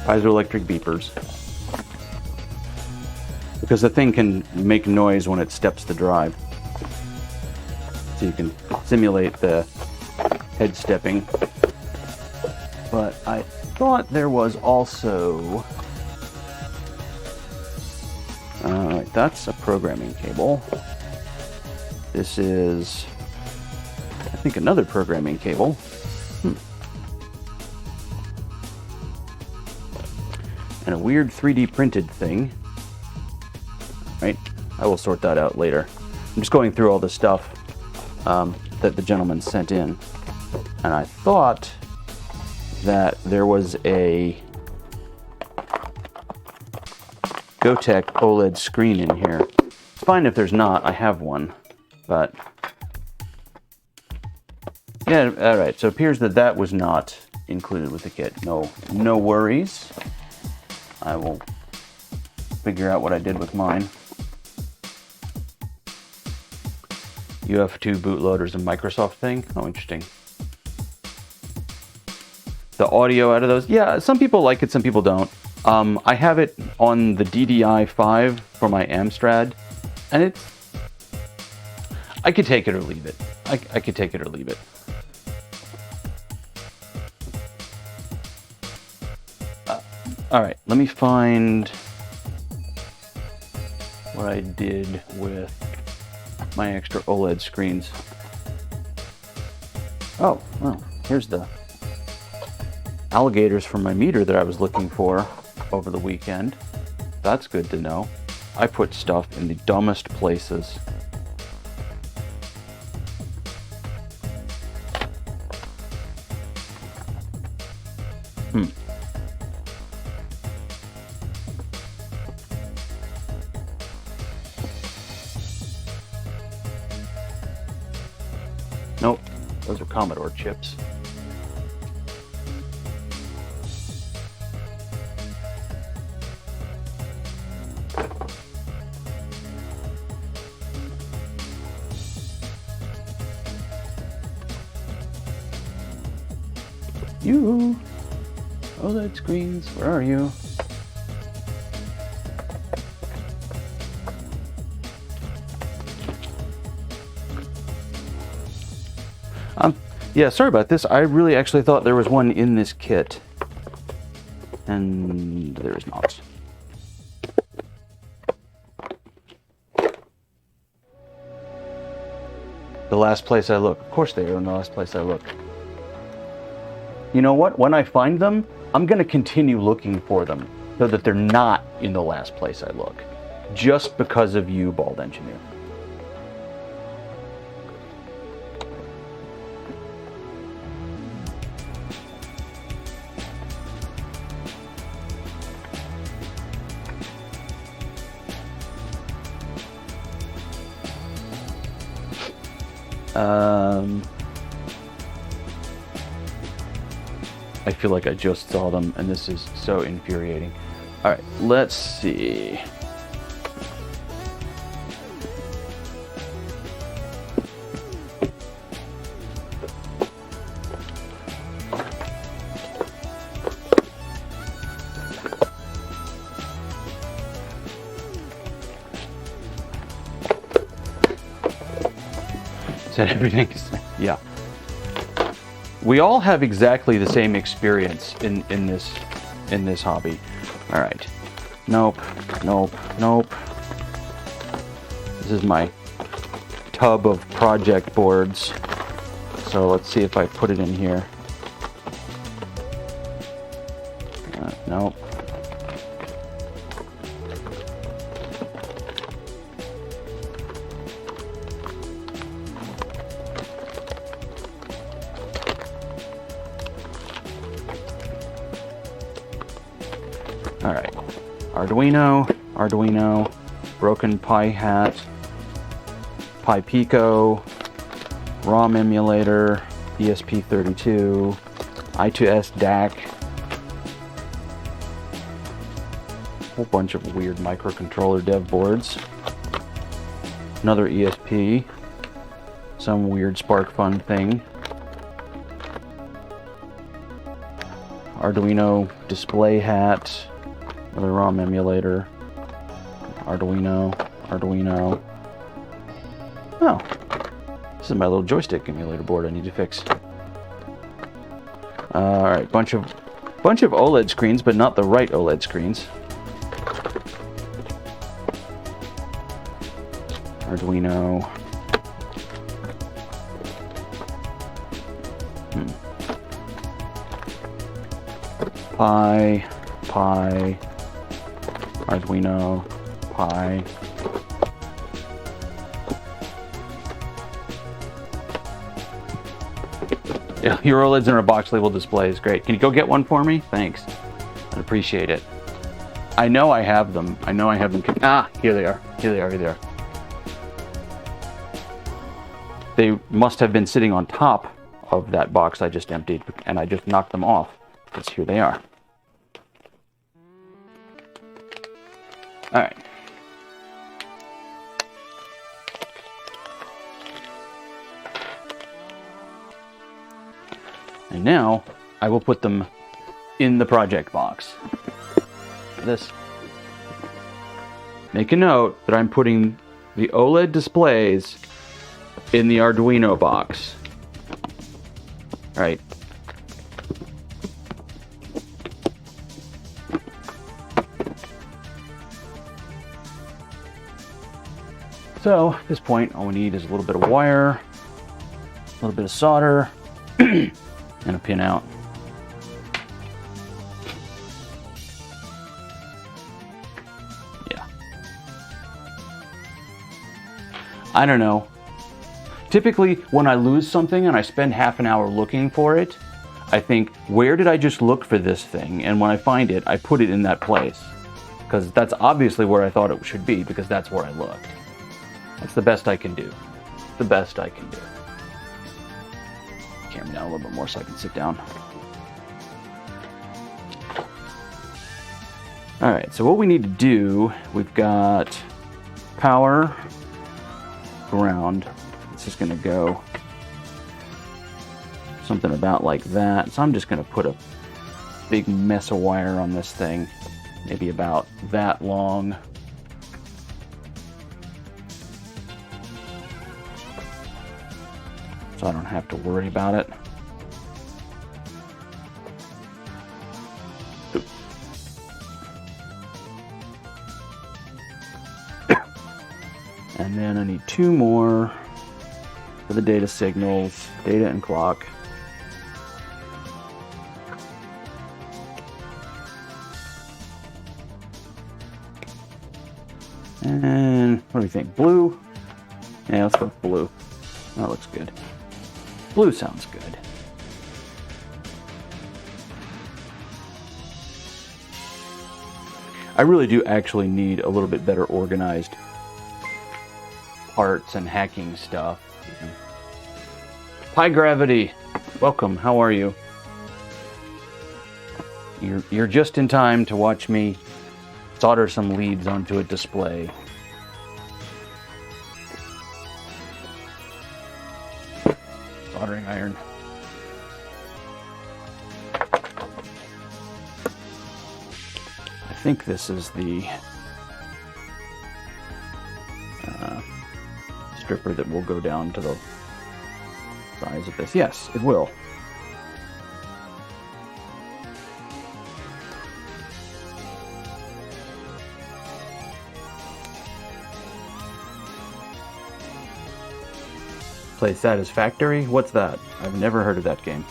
Piezoelectric beepers. Because the thing can make noise when it steps the drive. So you can simulate the head stepping. But I thought there was also... Alright, that's a programming cable. This is, I think, another programming cable. And a weird 3D printed thing. Right? I will sort that out later. I'm just going through all the stuff that the gentleman sent in. And I thought that there was a Gotek OLED screen in here. It's fine if there's not. I have one. But yeah, all right. So it appears that that was not included with the kit. No worries. I will figure out what I did with mine. UF2 bootloaders and Microsoft thing. Oh, interesting. The audio out of those. Yeah, some people like it, some people don't. I have it on the DVI 5 for my Amstrad, and it's... I could take it or leave it. I could take it or leave it. All right, let me find what I did with my extra OLED screens. Oh, well, here's the alligators from my meter that I was looking for over the weekend. That's good to know. I put stuff in the dumbest places. Nope, those are Commodore chips. You OLED screens, where are you? Yeah, sorry about this. I really actually thought there was one in this kit. And there is not. The last place I look. Of course they are in the last place I look. You know what? When I find them, I'm going to continue looking for them so that they're not in the last place I look. Just because of you, Bald Engineer. I feel like I just saw them, and this is so infuriating. All right, let's see. Said everything is, yeah. We all have exactly the same experience in this hobby. All right. Nope. This is my tub of project boards. So let's see if I put it in here. Nope. All right. Arduino, broken Pi Hat, Pi Pico, ROM emulator, ESP32, I2S DAC, a whole bunch of weird microcontroller dev boards, another ESP, some weird SparkFun thing, Arduino display hat, another ROM emulator, Arduino. Oh, this is my little joystick emulator board I need to fix. All right, bunch of OLED screens, but not the right OLED screens. Arduino. Pi, Arduino, Pi. Yeah, your OLEDs in our box label display is great. Can you go get one for me? Thanks. I'd appreciate it. I know I have them. Ah, here they are. They must have been sitting on top of that box I just emptied, and I just knocked them off. Because here they are. All right. And now I will put them in the project box. This. Make a note that I'm putting the OLED displays in the Arduino box. All right. So at this point, all we need is a little bit of wire, a little bit of solder, and a pin out. Yeah. I don't know. Typically, when I lose something and I spend half an hour looking for it, I think, where did I just look for this thing? And when I find it, I put it in that place. Because that's obviously where I thought it should be, because that's where I looked. That's the best I can do. The best I can do. Camera down a little bit more so I can sit down. All right, so what we need to do, we've got power, ground. It's just gonna go something about like that. So I'm just gonna put a big mess of wire on this thing, maybe about that long. So I don't have to worry about it. And then I need two more for the data signals, data and clock. And what do we think? Blue? Yeah, let's go with blue. That looks good. Blue sounds good. I really do actually need a little bit better organized parts and hacking stuff. Pi Gravity, welcome. How are you? You're just in time to watch me solder some leads onto a display. Soldering iron. I think this is the stripper that will go down to the size of this. Yes, it will. play Satisfactory? What's that? I've never heard of that game.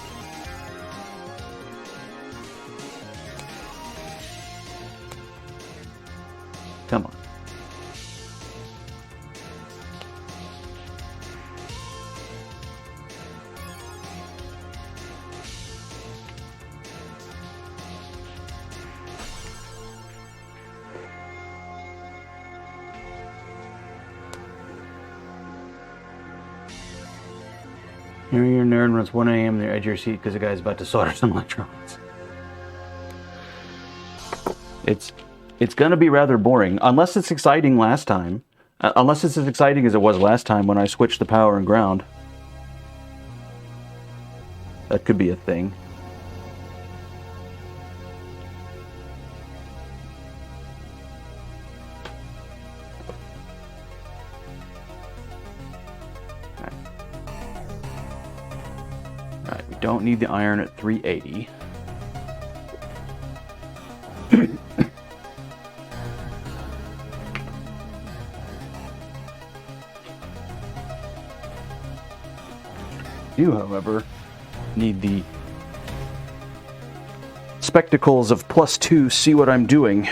Come on. You're a nerd when it's 1 a.m. and you're at your seat because the guy's about to solder some electronics. It's going to be rather boring, unless it's exciting last time. Unless it's as exciting as it was last time when I switched the power and ground. That could be a thing. Alright, we don't need the iron at 380. You, however, need the spectacles of +2, see what I'm doing.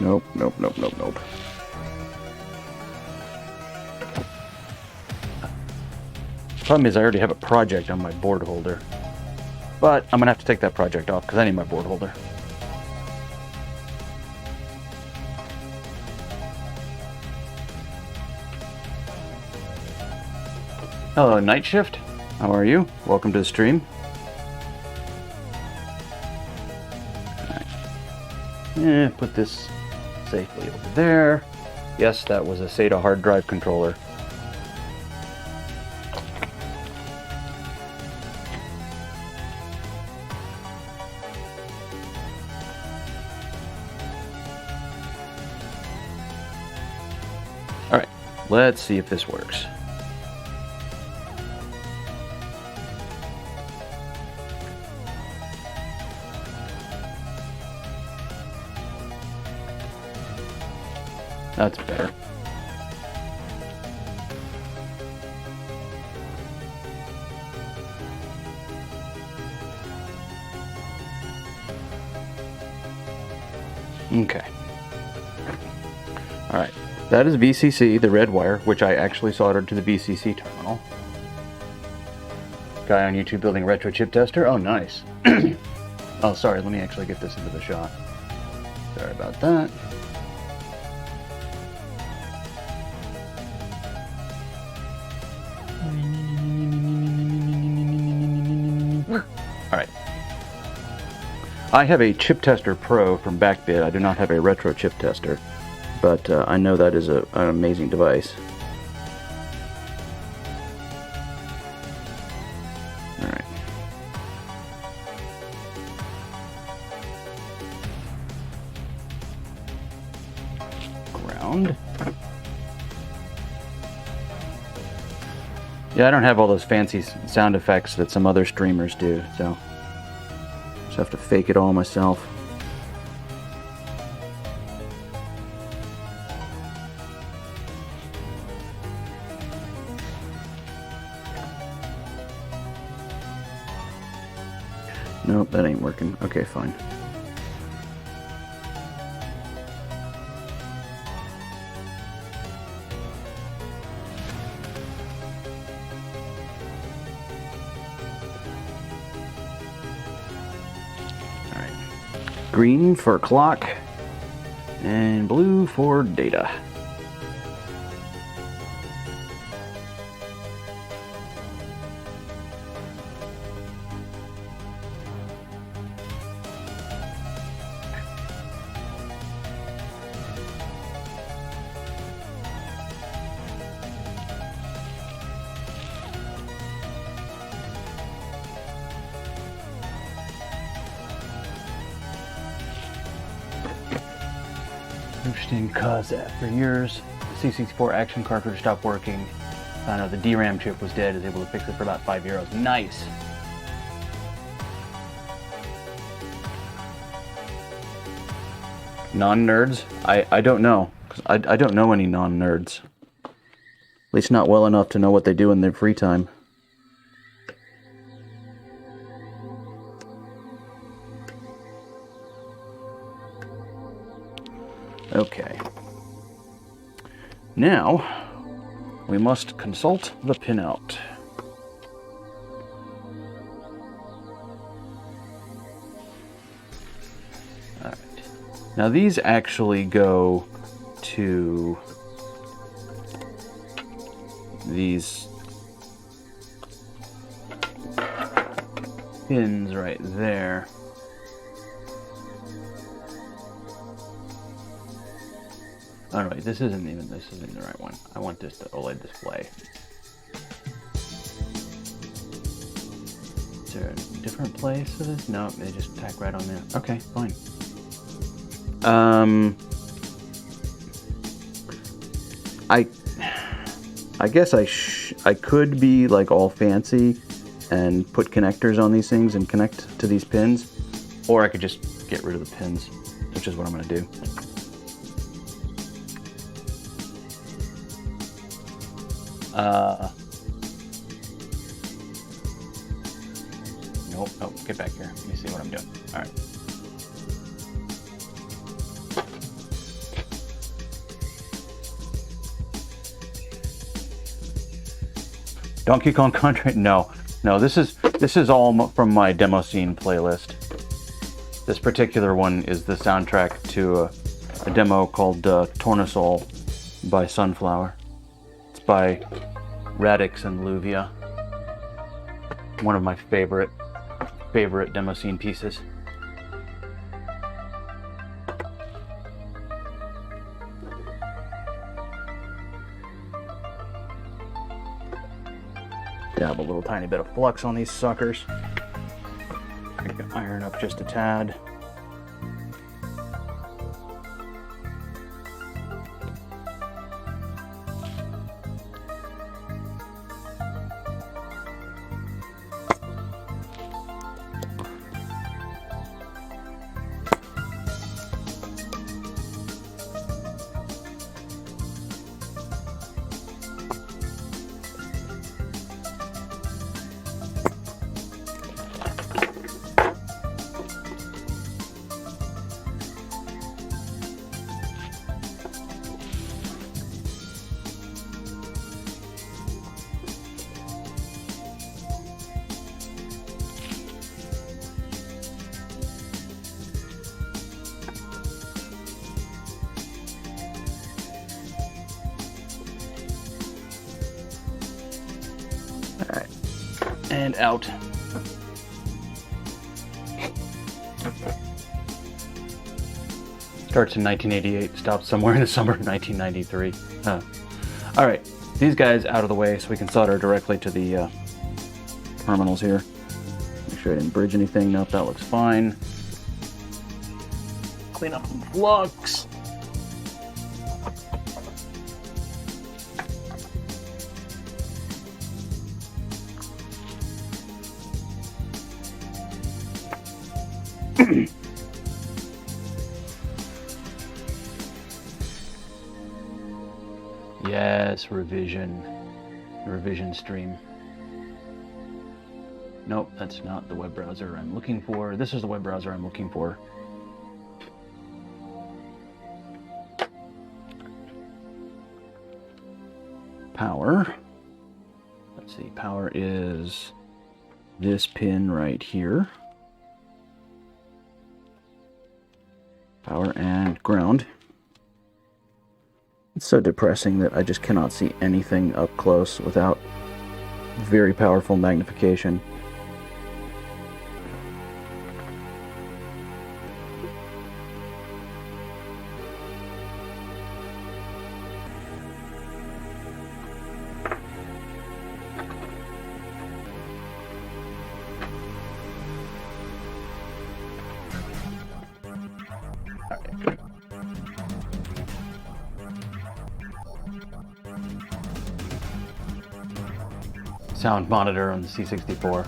Nope, nope, nope, nope, nope. Problem is I already have a project on my board holder. But I'm going to have to take that project off because I need my board holder. Hello, Night Shift. How are you? Welcome to the stream. Alright. Put this safely over there. Yes, that was a SATA hard drive controller. Alright, let's see if this works. That's better. Okay. All right. That is VCC, the red wire, which I actually soldered to the VCC terminal. Guy on YouTube building a retro chip tester. Oh, nice. Oh, sorry. Let me actually get this into the shot. Sorry about that. Alright. I have a Chip Tester Pro from Backbit. I do not have a retro chip tester, but I know that is an amazing device. Alright. Ground. Yeah, I don't have all those fancy sound effects that some other streamers do, so just have to fake it all myself. Nope, that ain't working. Okay, fine. Green for clock, and blue for data. interesting because after years, the C64 action cartridge stopped working. Found out the DRAM chip was dead. I was able to fix it for about €5. Nice. Non-nerds? I don't know. 'Cause I don't know any non-nerds. At least not well enough to know what they do in their free time. Okay. Now, we must consult the pinout. Alright. Now these actually go to these pins right there. Oh, wait, this isn't the right one. I want this to OLED display. Is there a different place for this? No, they just tack right on there. Okay, fine. I guess I could be like all fancy and put connectors on these things and connect to these pins, or I could just get rid of the pins, which is what I'm going to do. Nope. Oh, get back here. Let me see what I'm doing. All right. Donkey Kong Country? No. This is all from my demo scene playlist. This particular one is the soundtrack to a demo called Tornasol by Sunflower. It's by Radix and Luvia. One of my favorite demo scene pieces. Dab a little tiny bit of flux on these suckers. I can iron up just a tad. Alright, and out. Starts in 1988, stops somewhere in the summer of 1993. Alright, these guys out of the way so we can solder directly to the terminals here. Make sure I didn't bridge anything. Nope, that looks fine. Clean up some flux. Yes, revision stream. Nope, that's not the web browser I'm looking for. This is the web browser I'm looking for. Power. Let's see, power is this pin right here. Power and ground. It's so depressing that I just cannot see anything up close without very powerful magnification. sound monitor on the C64.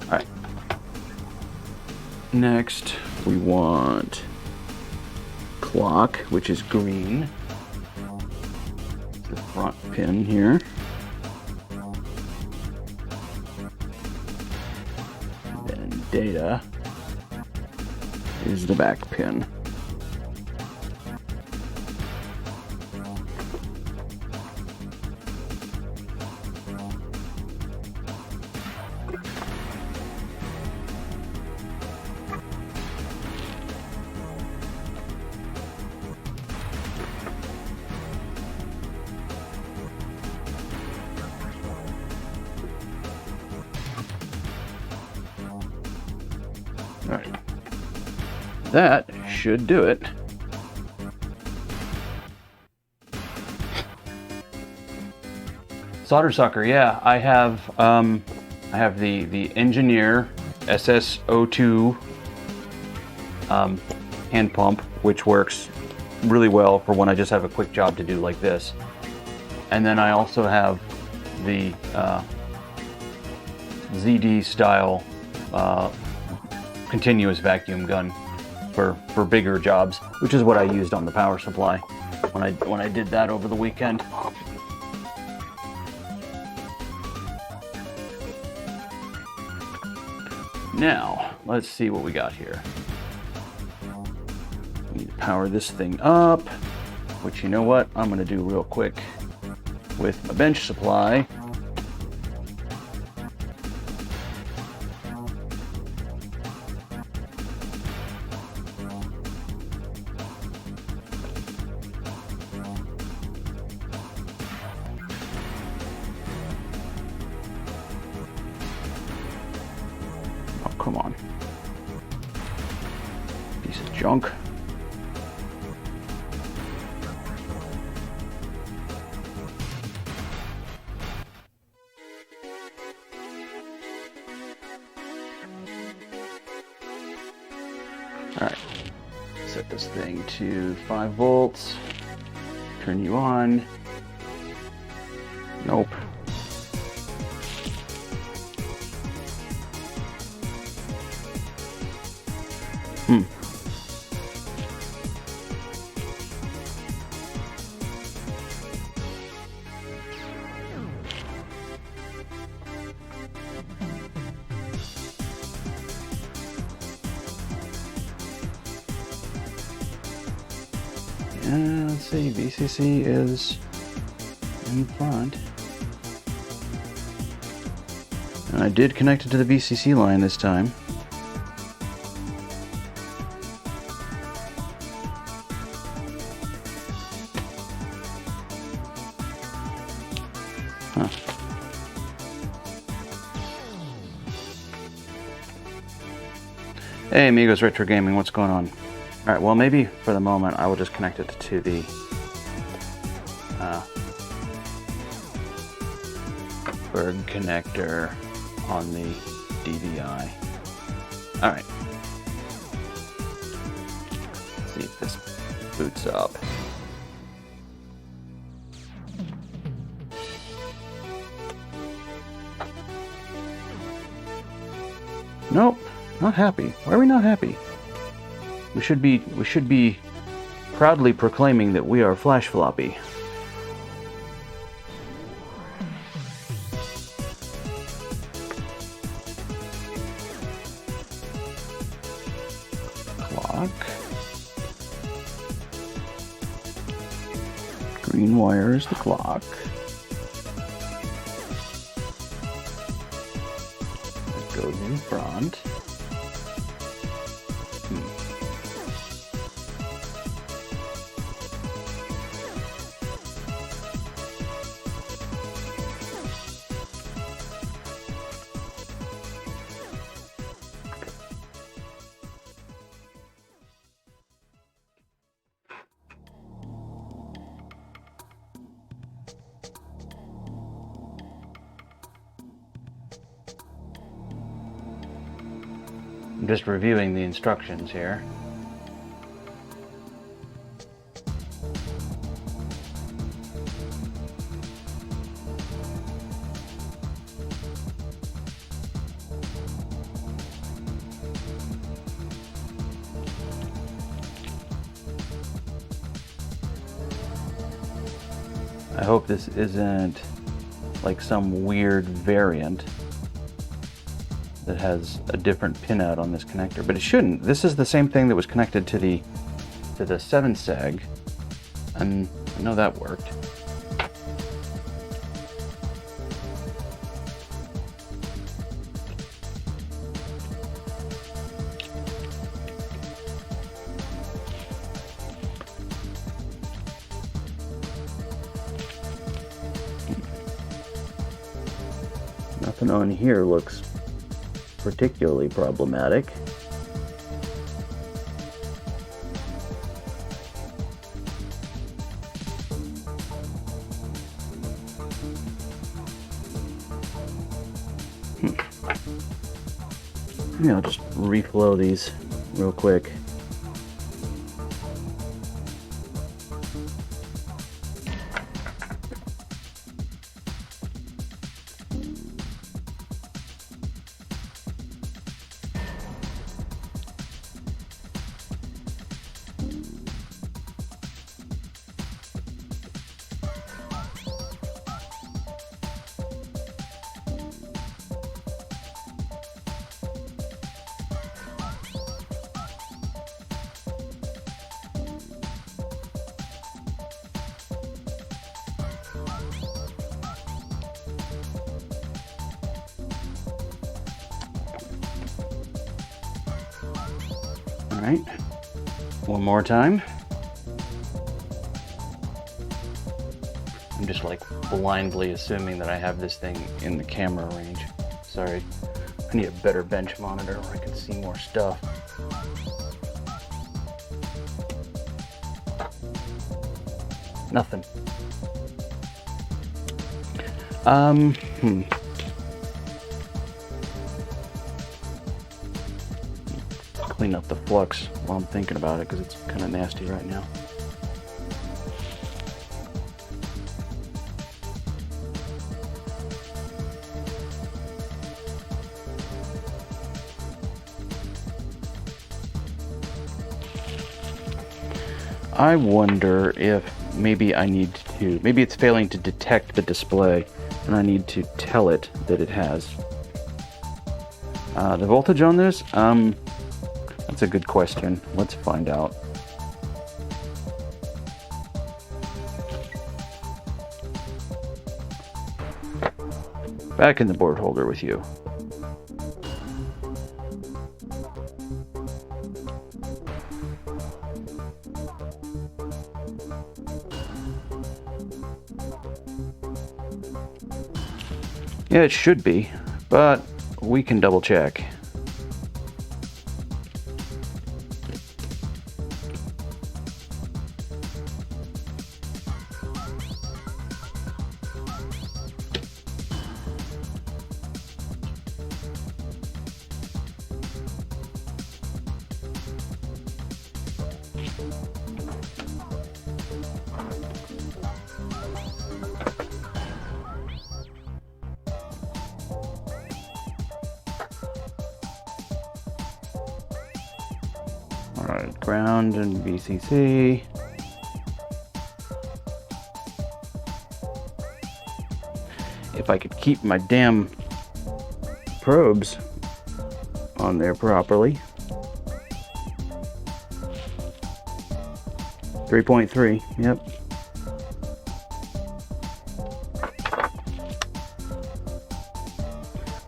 Alright. Next, we want clock, which is green. The front pin here. And then data is the back pin. All right. That should do it. Solder sucker, yeah. I have the Engineer SS02 hand pump, which works really well for when I just have a quick job to do like this. And then I also have the ZD style continuous vacuum gun for bigger jobs, which is what I used on the power supply when I did that over the weekend. Now, let's see what we got here. We need to power this thing up, which, you know what, I'm going to do real quick with my bench supply. Oh, come on. Piece of junk. All right, set this thing to 5 volts, turn you on. Nope. Let's see, VCC is in front. And I did connect it to the VCC line this time. Huh. Hey amigos, Retro Gaming, what's going on? Alright, well maybe for the moment I will just connect it to the Berg connector on the DVI. Alright. Let's see if this boots up. Nope, not happy. Why are we not happy? We should be proudly proclaiming that we are flash floppy. Clock. Green wire is the clock. It goes in front. I'm just reviewing the instructions here. I hope this isn't like some weird variant that has a different pinout on this connector, but it shouldn't. This is the same thing that was connected to the 7 seg, and I know that worked. Nothing on here looks particularly problematic. Maybe I'll just reflow these real quick. All right, one more time. I'm just like blindly assuming that I have this thing in the camera range. Sorry, I need a better bench monitor where I can see more stuff. Nothing. Clean up the flux while I'm thinking about it because it's kind of nasty right now. I wonder if maybe maybe it's failing to detect the display and I need to tell it that it has. The voltage on this, that's a good question. Let's find out. Back in the board holder with you. Yeah, it should be, but we can double check. Alright, ground and VCC. If I could keep my damn probes on there properly. 3.3, yep.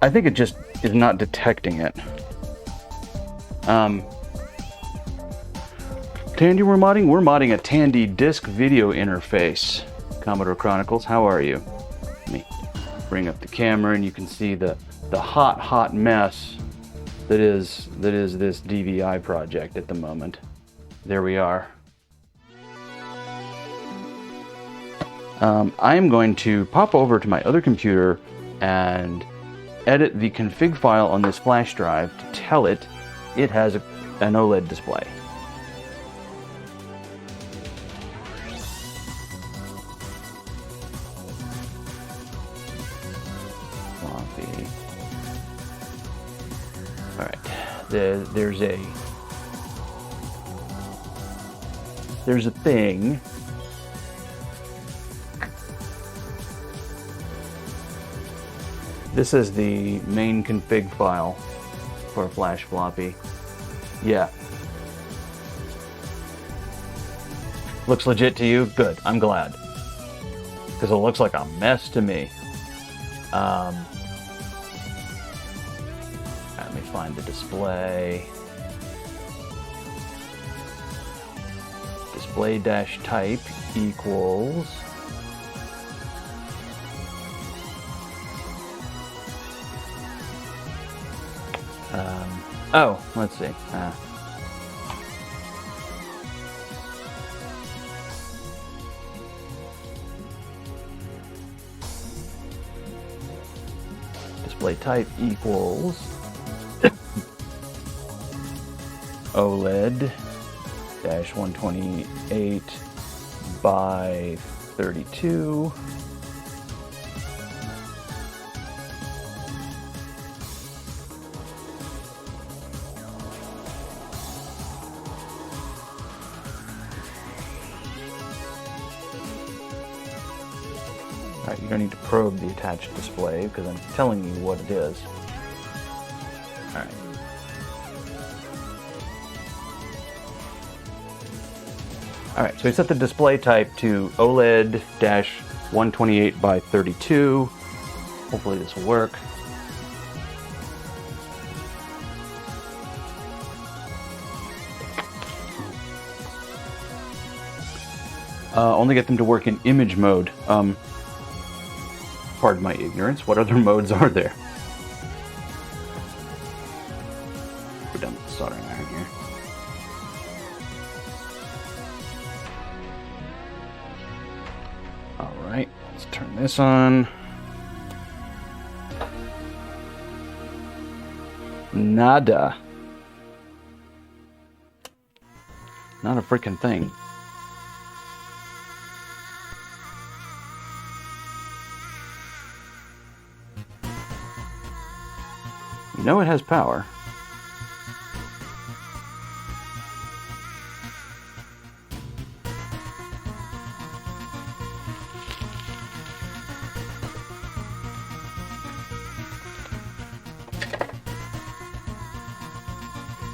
I think it just is not detecting it. Tandy, we're modding a Tandy Disk video interface. Commodore Chronicles, how are you? Let me bring up the camera and you can see the hot mess that is this DVI project at the moment. There we are. I am going to pop over to my other computer and edit the config file on this flash drive to tell it has an OLED display. All right, there's a thing This is the main config file for a flash floppy. Yeah. Looks legit to you? Good. I'm glad. Because it looks like a mess to me. Let me find the display. Display dash type equals oh, let's see. Display type equals OLED dash 128 by 32. Alright, you don't need to probe the attached display because I'm telling you what it is. Alright. Alright, so we set the display type to OLED-128 by 32. Hopefully this will work. Only get them to work in image mode. Pardon my ignorance, what other modes are there? We're done with the soldering iron here. Alright, let's turn this on. Nada. Not a freaking thing. You know it has power.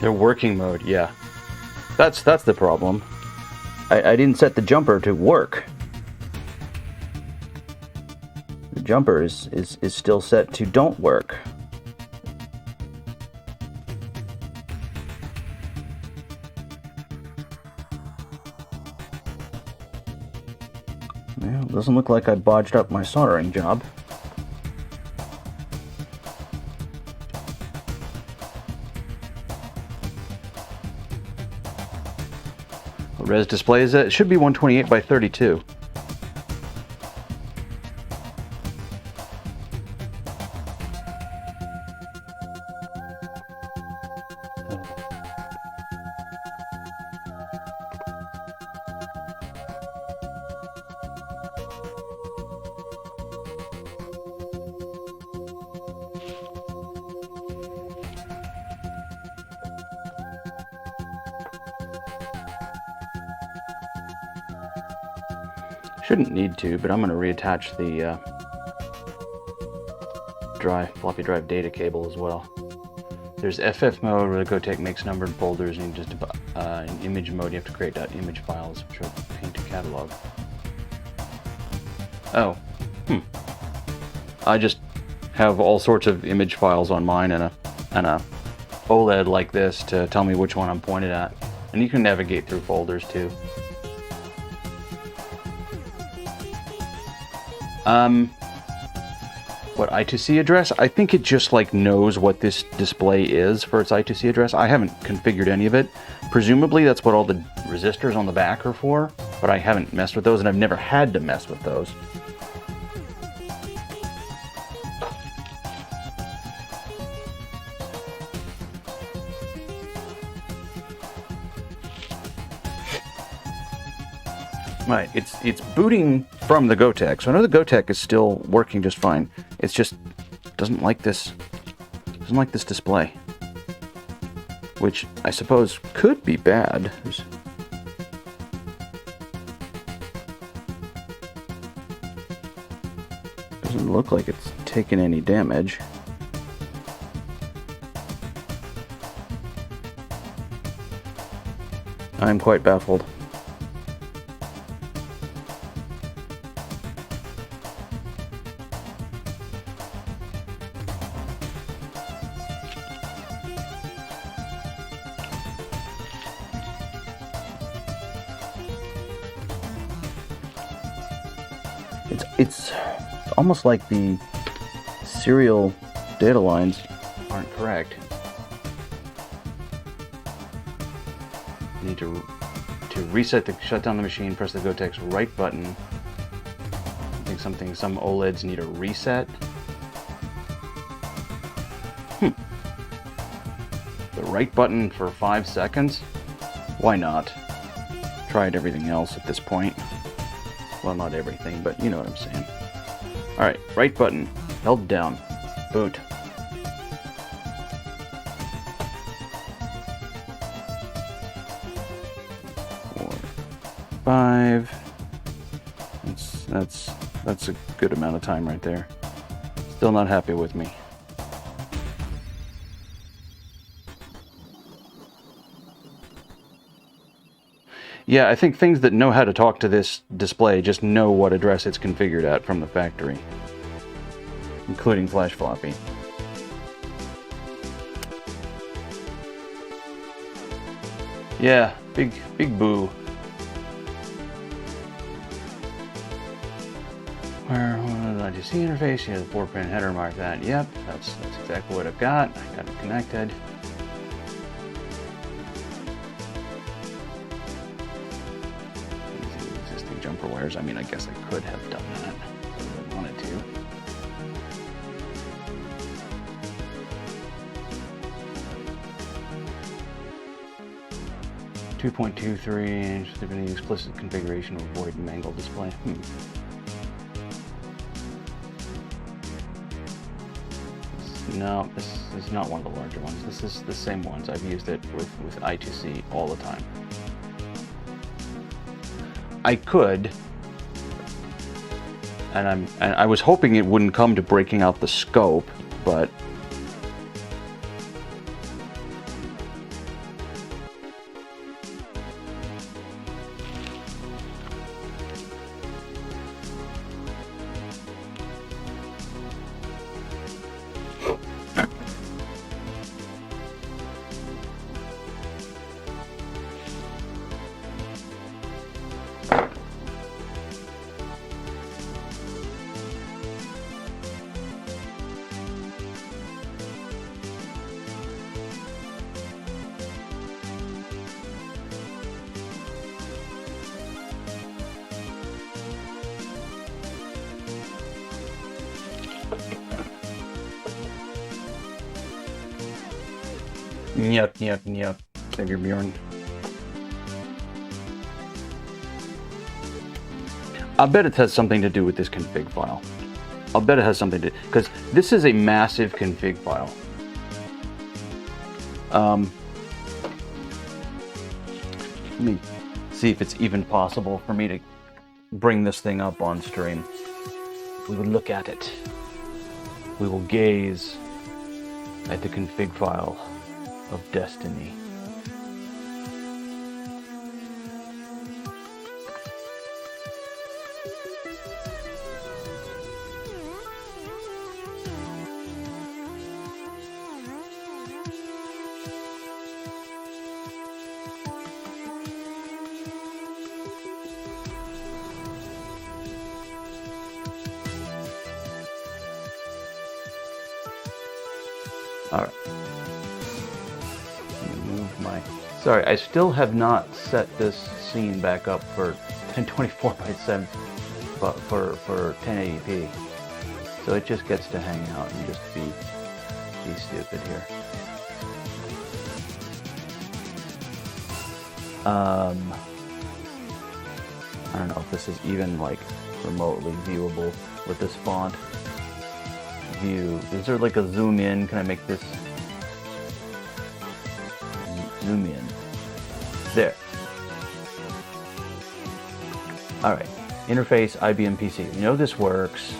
They're working mode, yeah. That's the problem. I didn't set the jumper to work. The jumper is still set to don't work. Well, it doesn't look like I bodged up my soldering job. What res display is it? It should be 128 by 32. Shouldn't need to, but I'm going to reattach the floppy drive data cable as well. There's FF mode where the Gotek makes numbered folders, and just in image mode you have to create .image files, which are a pain to catalog. Oh, I just have all sorts of image files on mine and a OLED like this to tell me which one I'm pointed at, and you can navigate through folders too. What I2C address? I think it just like knows what this display is for its I2C address. I haven't configured any of it. Presumably that's what all the resistors on the back are for, but I haven't messed with those and I've never had to mess with those. Right, it's booting from the Gotek, so I know the Gotek is still working just fine. It's just doesn't like this display, which I suppose could be bad. Doesn't look like it's taken any damage. I'm quite baffled. It's almost like the serial data lines aren't correct. You need to shut down the machine, press the Gotek's right button. I think some OLEDs need a reset. The right button for 5 seconds? Why not? Tried everything else at this point. Well, not everything, but you know what I'm saying. Alright, right button, held down, boot. Four, 5. That's a good amount of time right there. Still not happy with me. Yeah, I think things that know how to talk to this display just know what address it's configured at from the factory, including flash floppy. Yeah, big boo. Where did I see interface? Yeah, the 4-pin header, mark that. Yep, that's exactly what I've got. I got it connected. Jumper wires. I mean, I guess I could have done that if I wanted to. .23 inch. There's been an explicit configuration to avoid mangled display. No, this is not one of the larger ones. This is the same ones. I've used it with I2C all the time. I could, and I was hoping it wouldn't come to breaking out the scope, but Nyuk. Thank you, Bjorn. I bet it has something to do with this config file. I'll bet it has something to do, because this is a massive config file. Let me see if it's even possible for me to bring this thing up on stream. We will look at it. We will gaze at the config file of destiny. All right. Sorry, I still have not set this scene back up for 1024x7, but for 1080p. So it just gets to hang out and just be stupid here. I don't know if this is even like remotely viewable with this font. View. Is there like a zoom in? Can I make this zoom in? There. Alright. Interface IBM PC. You know this works.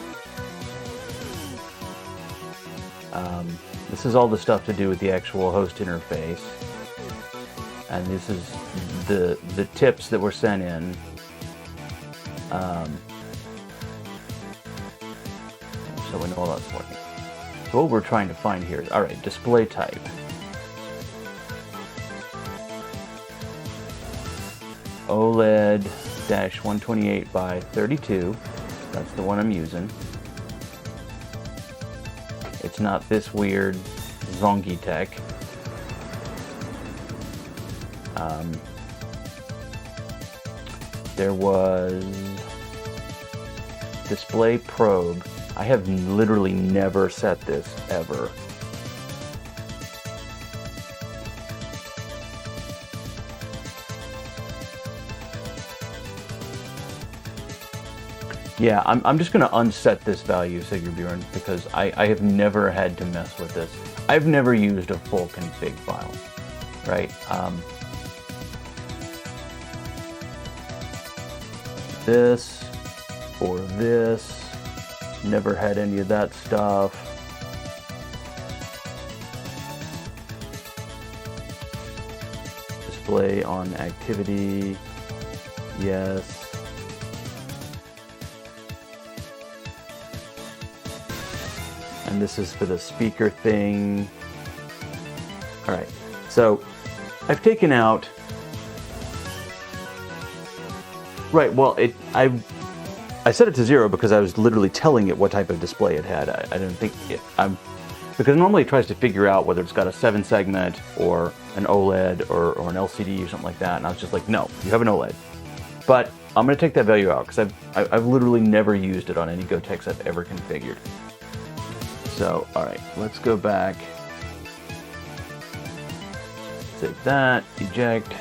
This is all the stuff to do with the actual host interface. And this is the tips that were sent in. So we know all that's working. So what we're trying to find here is, alright, display type. OLED-128 by 32. That's the one I'm using. It's not this weird zonky tech. There was display probe. I have literally never set this ever. Yeah, I'm just going to unset this value, Sigurd, because I have never had to mess with this. I've never used a full config file, right? This or this, never had any of that stuff. Display on activity, yes. And this is for the speaker thing. All right, so I've taken out. Right. Well, I set it to 0 because I was literally telling it what type of display it had. I didn't think because normally it tries to figure out whether it's got a 7-segment or an OLED or an LCD or something like that. And I was just like, no, you have an OLED. But I'm going to take that value out because I've literally never used it on any Goteks I've ever configured. So, all right, let's go back. Save that, eject.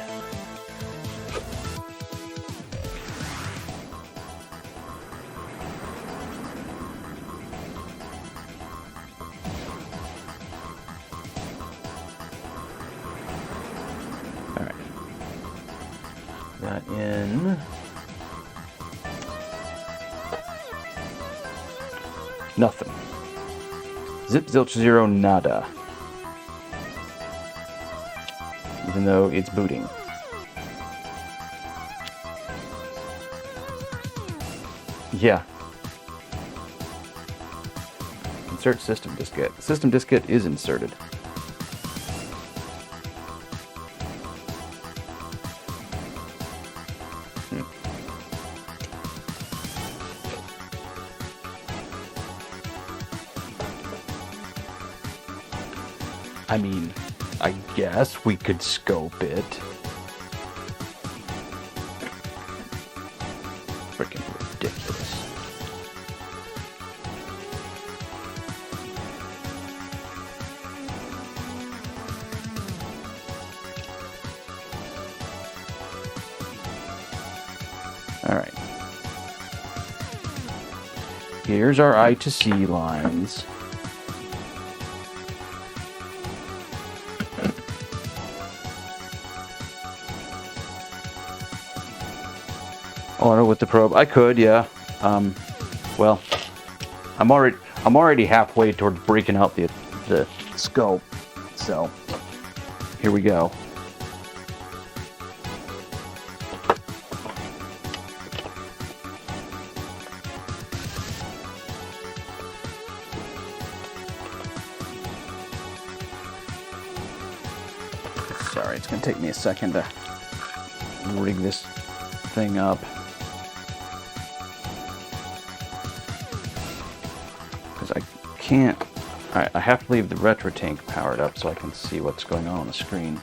All right. That in. Nothing. Zip, zilch, 0, nada. Even though it's booting. Yeah. Insert system diskette. System diskette is inserted. I mean, I guess we could scope it. Freaking ridiculous. All right. Here's our I to C lines. Auto with the probe. I could, yeah. Well, I'm already halfway toward breaking out the scope. So here we go. Sorry, it's gonna take me a second to rig this thing up. I can't. Alright, I have to leave the retro tank powered up so I can see what's going on the screen.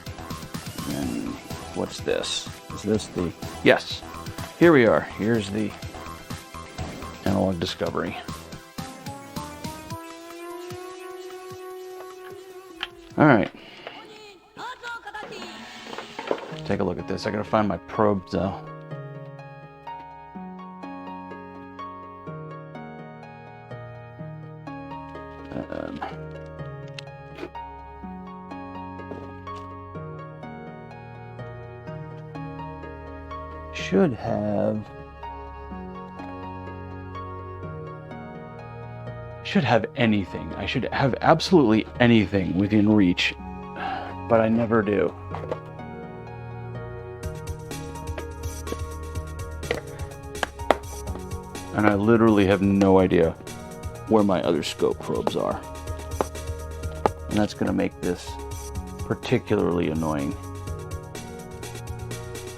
And what's this? Is this the... Yes! Here we are. Here's the analog discovery. Alright. Take a look at this. I gotta find my probe though. Should should have anything. I should have absolutely anything within reach, but I never do. And I literally have no idea where my other scope probes are. And that's going to make this particularly annoying.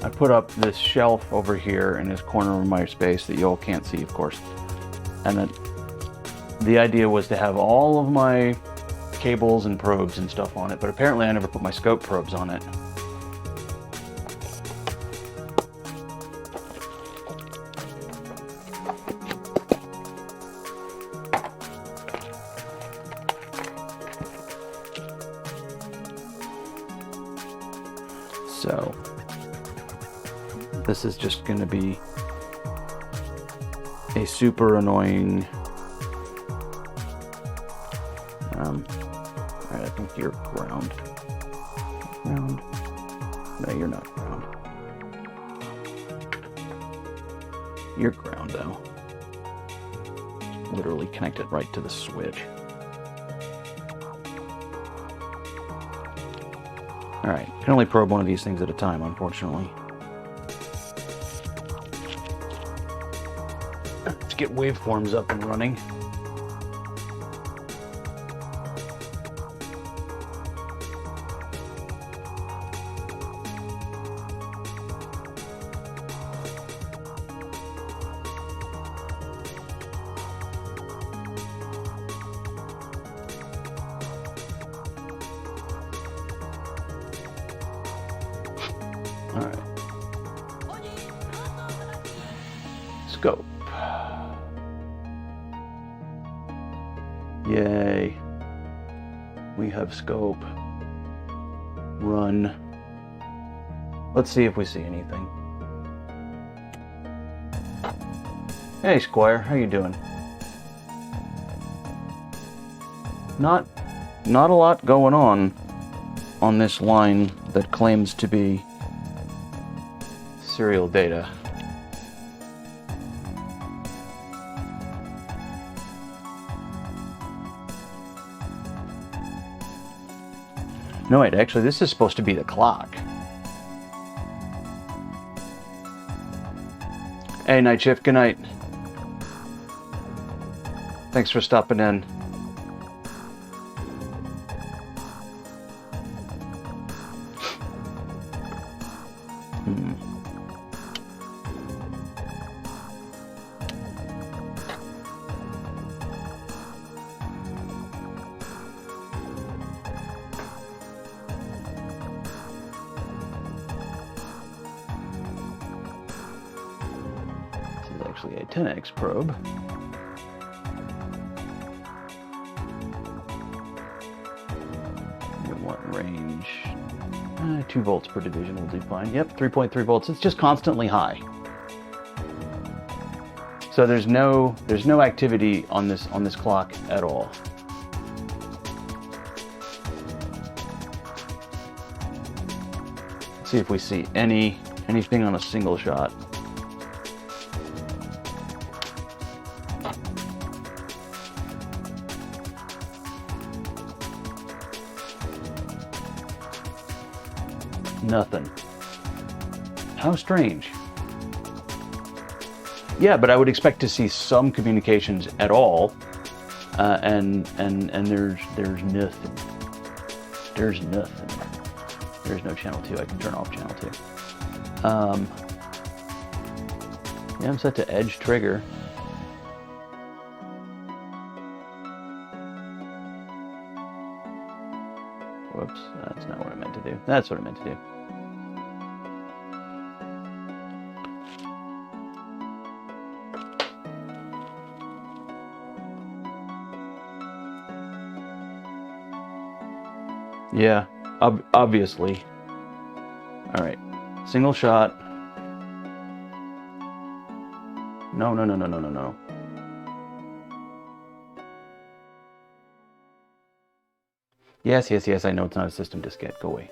I put up this shelf over here in this corner of my space that you all can't see, of course. And then the idea was to have all of my cables and probes and stuff on it, but apparently I never put my scope probes on it. So this is just going to be a super annoying. Alright, I think you're ground. Ground. No, you're not ground. You're ground, though. Literally connected right to the switch. Alright, can only probe one of these things at a time, unfortunately. Let's get waveforms up and running. Alright. Scope. Yay. We have scope. Run. Let's see if we see anything. Hey Squire, how you doing? Not a lot going on this line that claims to be serial data. No, wait, actually, this is supposed to be the clock. Hey, Night Shift, good night. Thanks for stopping in. Actually a 10x probe. At what range? 2 volts per division will do fine. Yep, 3.3 volts. It's just constantly high. So there's no activity on this clock at all. Let's see if we see anything on a single shot. Nothing. How strange. Yeah, but I would expect to see some communications at all, and there's nothing. There's nothing. There's no channel 2. I can turn off channel 2. Yeah, I'm set to edge trigger. Whoops, that's not what I meant to do. That's what I meant to do. Yeah, obviously. All right, single shot. No. Yes, I know it's not a system disk yet. Go away.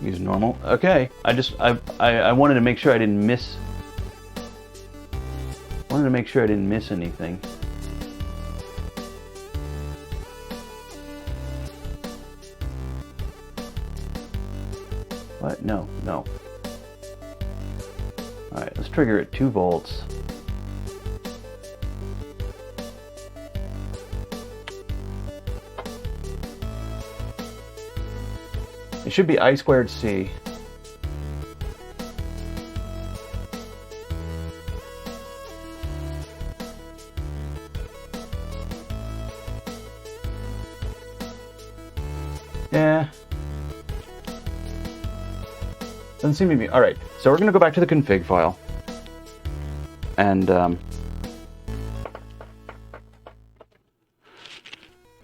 Use normal. Okay. I wanted to make sure I didn't miss. Wanted to make sure I didn't miss anything. What? No, no. Alright, let's trigger at 2 volts. It should be I squared C. Yeah. Doesn't seem to be. Alright, so we're going to go back to the config file. And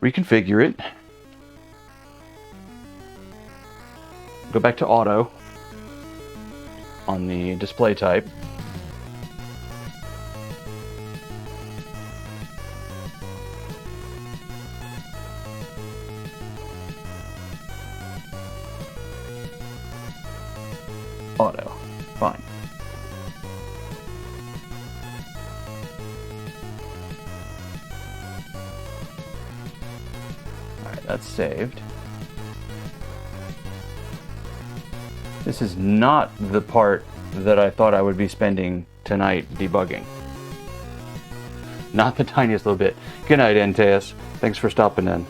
reconfigure it. Go back to auto on the display type. Auto. Fine. Alright, that's saved. This is not the part that I thought I would be spending tonight debugging. Not the tiniest little bit. Good night, Antaeus. Thanks for stopping in.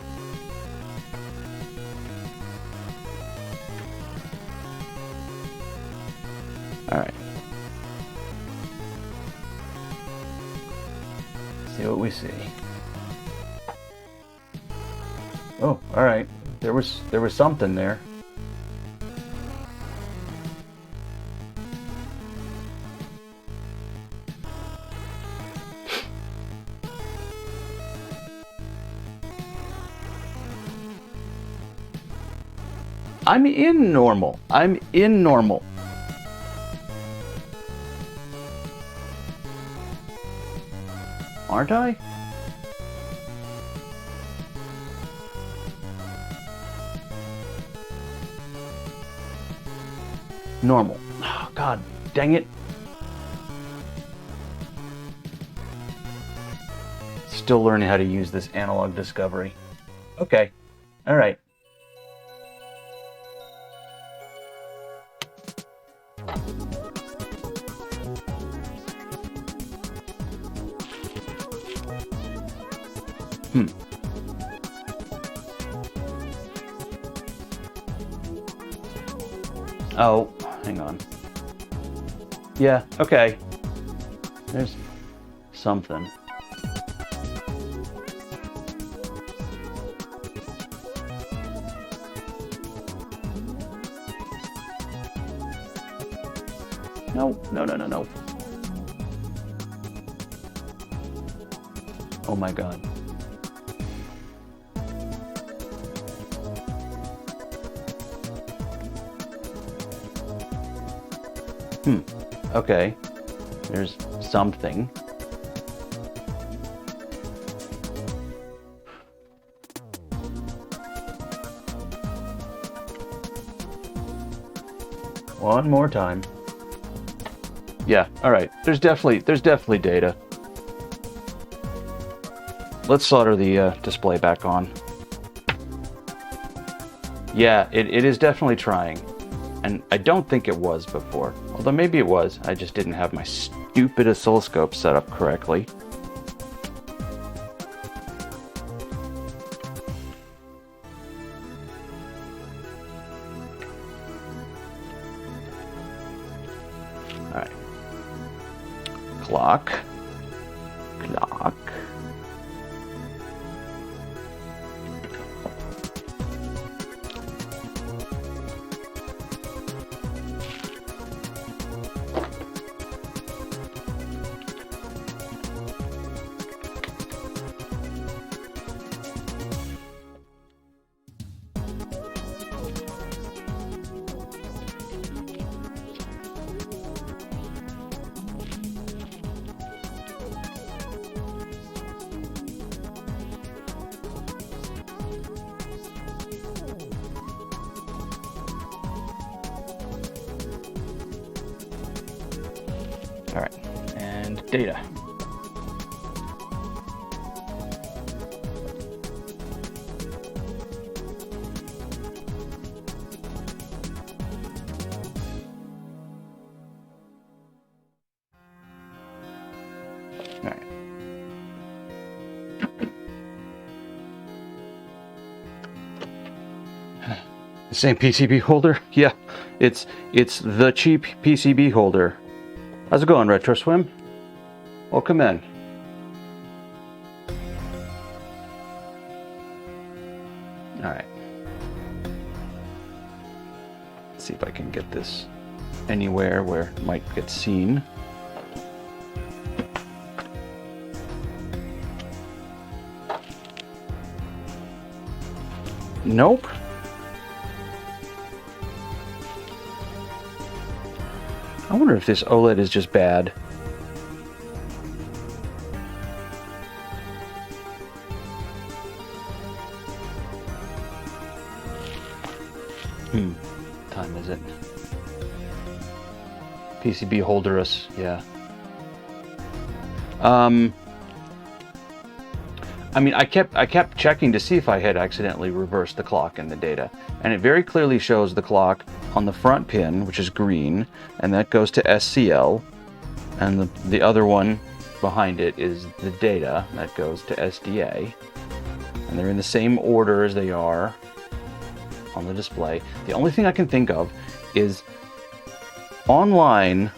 Alright. See what we see. Oh, alright. There was something there. I'm in normal. I'm in normal. Aren't I? Normal. Oh, God dang it. Still learning how to use this analog discovery. Okay. All right. Oh, hang on. Yeah, okay. There's something. No, no, no, no, no. Oh my God. Okay. There's something. One more time. Yeah, all right. There's definitely data. Let's solder the display back on. Yeah, it is definitely trying. And I don't think it was before. Although maybe it was. I just didn't have my stupid oscilloscope set up correctly. Alright. Clock. Clock. All right, and data. All right. The same PCB holder? Yeah, it's the cheap PCB holder. How's it going, Retro Swim? Welcome in. All right. Let's see if I can get this anywhere where it might get seen. Nope. I wonder if this OLED is just bad. Time is it? PCB holderless, yeah. I mean, I kept checking to see if I had accidentally reversed the clock in the data, and it very clearly shows the clock on the front pin, which is green, and that goes to SCL, and the other one behind it is the data, that goes to SDA, and they're in the same order as they are on the display. The only thing I can think of is online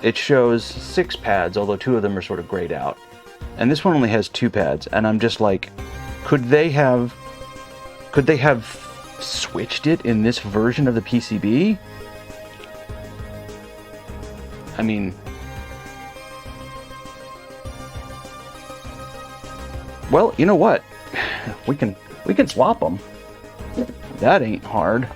it shows 6 pads, although 2 of them are sort of grayed out. And this one only has 2 pads, and I'm just like, could they have switched it in this version of the PCB? I mean, well, you know what? We can swap them. That ain't hard.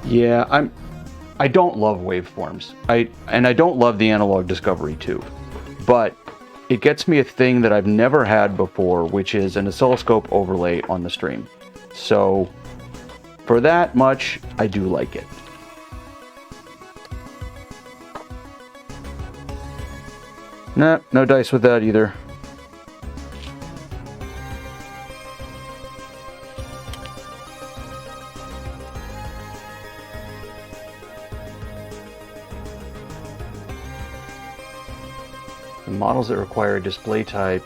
Yeah, I don't love waveforms. I don't love the analog discovery too. But it gets me a thing that I've never had before, which is an oscilloscope overlay on the stream. So for that much, I do like it. Nah, no dice with that either. Models that require a display type,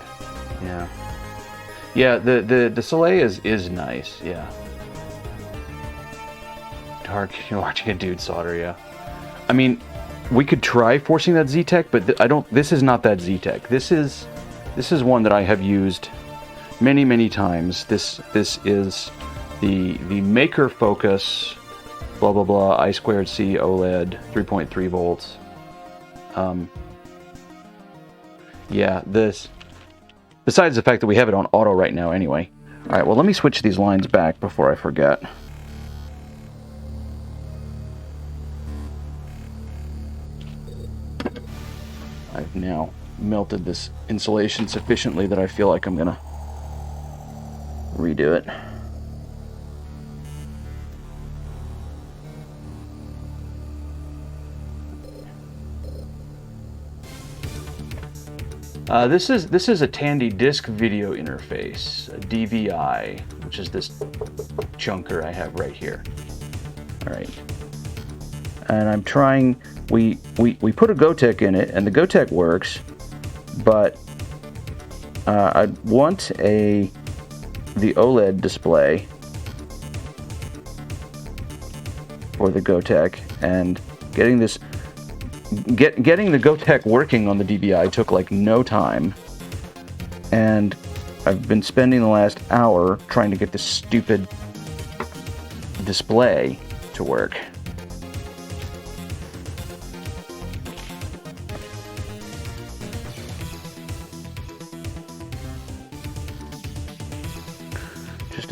yeah, the Soleil is nice, yeah. Dark, you're watching a dude solder, yeah. I mean, we could try forcing that Z-Tech, but I don't. This is not that Z-Tech. This is one that I have used many times. This is the Maker Focus, blah blah blah, I2C OLED, 3.3 volts. Yeah, this, besides the fact that we have it on auto right now anyway. All right, well, let me switch these lines back before I forget. I've now melted this insulation sufficiently that I feel like I'm gonna redo it. This is a Tandy Disk video interface, a DVI, which is this chunker I have right here. All right, and I'm trying. We put a Gotek in it, and the Gotek works, but I want the OLED display for the Gotek, and getting the Gotek working on the DVI took like no time, and I've been spending the last hour trying to get this stupid display to work.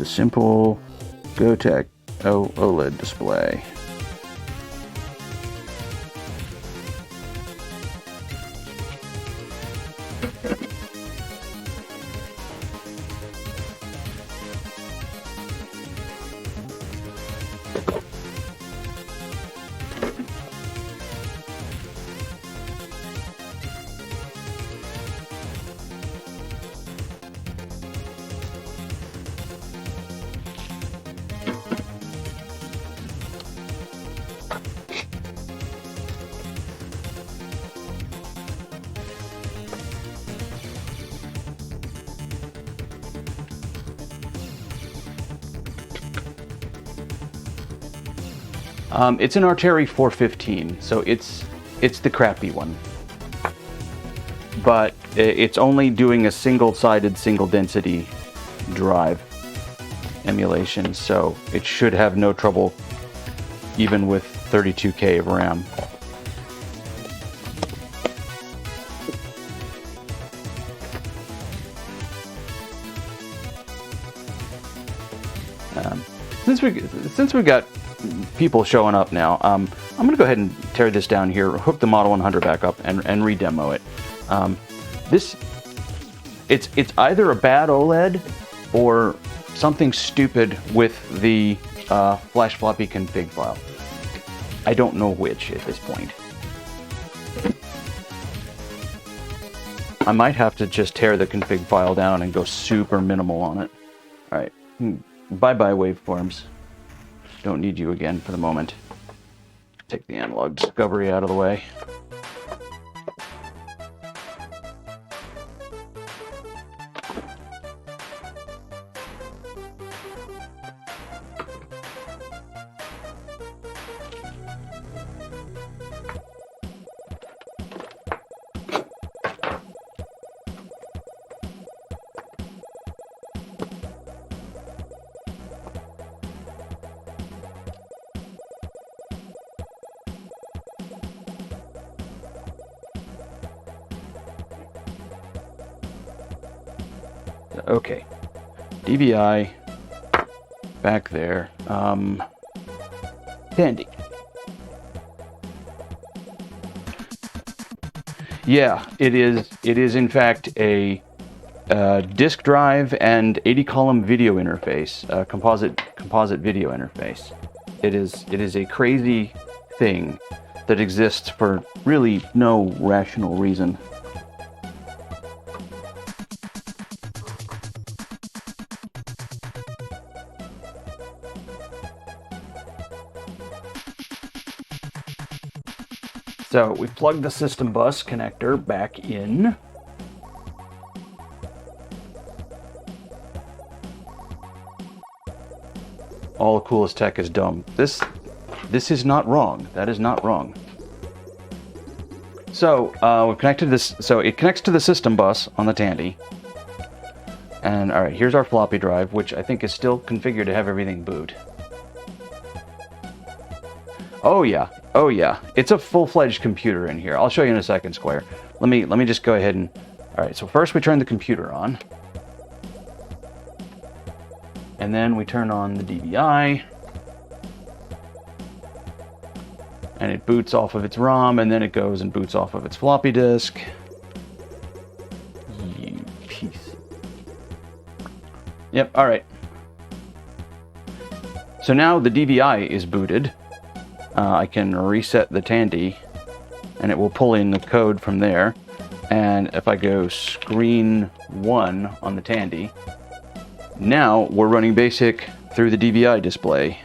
a simple Gotek OLED display. It's an Arteri 415, so it's the crappy one. But it's only doing a single-sided, single-density drive emulation, so it should have no trouble even with 32K of RAM. Since we got people showing up now, I'm going to go ahead and tear this down here, hook the Model 100 back up, and re-demo it. It's either a bad OLED or something stupid with the flash floppy config file. I don't know which at this point. I might have to just tear the config file down and go super minimal on it. All right, bye-bye waveforms. Don't need you again for the moment. Take the analog discovery out of the way. Okay, DVI back there. Tandy. Yeah, it is. It is in fact a disk drive and 80-column video interface, composite video interface. It is a crazy thing that exists for really no rational reason. So we plugged the system bus connector back in. All the coolest tech is dumb. This is not wrong. That is not wrong. So we've connected this. So it connects to the system bus on the Tandy. And all right, here's our floppy drive, which I think is still configured to have everything boot. Oh yeah. Oh yeah, it's a full-fledged computer in here. I'll show you in a second, Square. Let me just go ahead and... All right, so first we turn the computer on. And then we turn on the DVI. And it boots off of its ROM, and then it goes and boots off of its floppy disk. You piece. Yep, all right. So now the DVI is booted. I can reset the Tandy, and it will pull in the code from there. And if I go screen 1 on the Tandy, now we're running BASIC through the DVI display.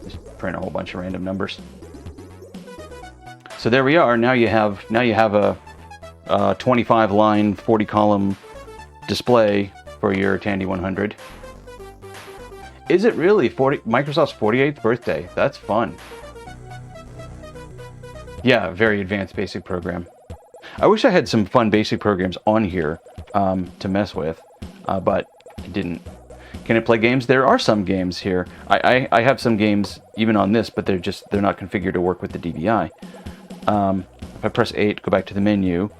Just print a whole bunch of random numbers. So there we are. Now you have a 25-line, 40-column display for your Tandy 100. Is it really Microsoft's 48th birthday? That's fun. Yeah, very advanced BASIC program. I wish I had some fun BASIC programs on here to mess with, but I didn't. Can it play games? There are some games here. I have some games even on this, but they're not configured to work with the DVI. If I press 8, go back to the menu,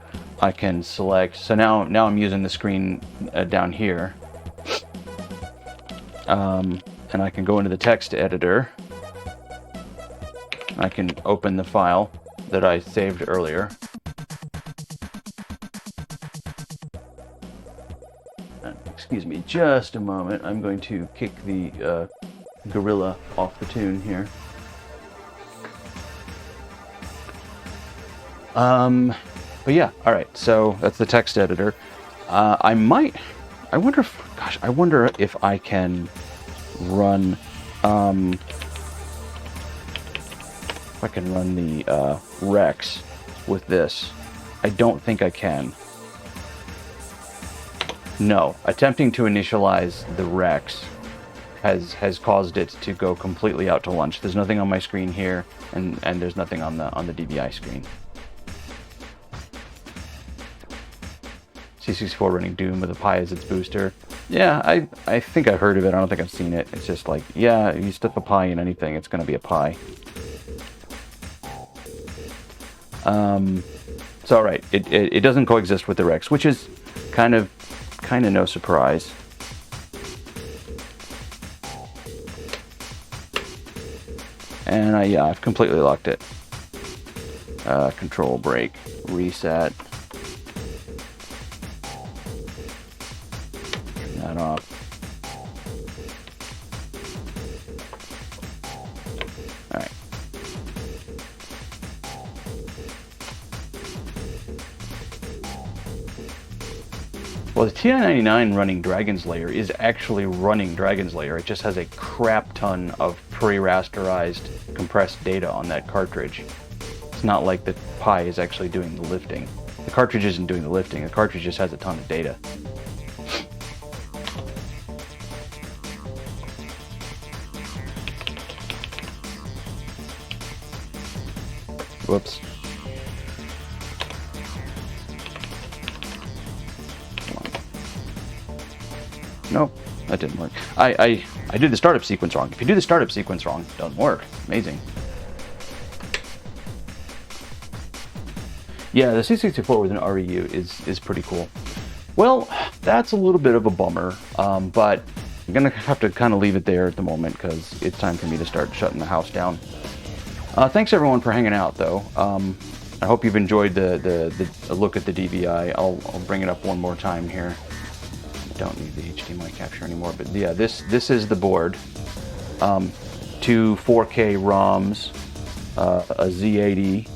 I can select. So now I'm using the screen down here, and I can go into the text editor. I can open the file that I saved earlier. Excuse me just a moment. I'm going to kick the gorilla off the tune here. But yeah, all right. So that's the text editor. I wonder if I can run. If I can run the Rex with this. I don't think I can. No, attempting to initialize the Rex has caused it to go completely out to lunch. There's nothing on my screen here, and there's nothing on the DVI screen. C64 running Doom with a Pi as its booster. Yeah, I think I've heard of it. I don't think I've seen it. It's just like, yeah, you stick a Pi in anything, it's going to be a Pi. So all right, it doesn't coexist with the Rex, which is kind of no surprise. And I've completely locked it. Control break, reset. Turn that off. All right. Well, the TI-99 running Dragon's Lair is actually running Dragon's Lair. It just has a crap ton of pre-rasterized compressed data on that cartridge. It's not like the Pi is actually doing the lifting. The cartridge isn't doing the lifting. The cartridge just has a ton of data. Whoops. Nope, that didn't work. I did the startup sequence wrong. If you do the startup sequence wrong, it doesn't work. Amazing. Yeah, the C64 with an REU is pretty cool. Well, that's a little bit of a bummer, but I'm gonna have to kind of leave it there at the moment because it's time for me to start shutting the house down. Thanks everyone for hanging out, though. I hope you've enjoyed the look at the DVI. I'll bring it up one more time here. Don't need the HDMI capture anymore, but yeah, this is the board. 2 4K ROMs, a Z80,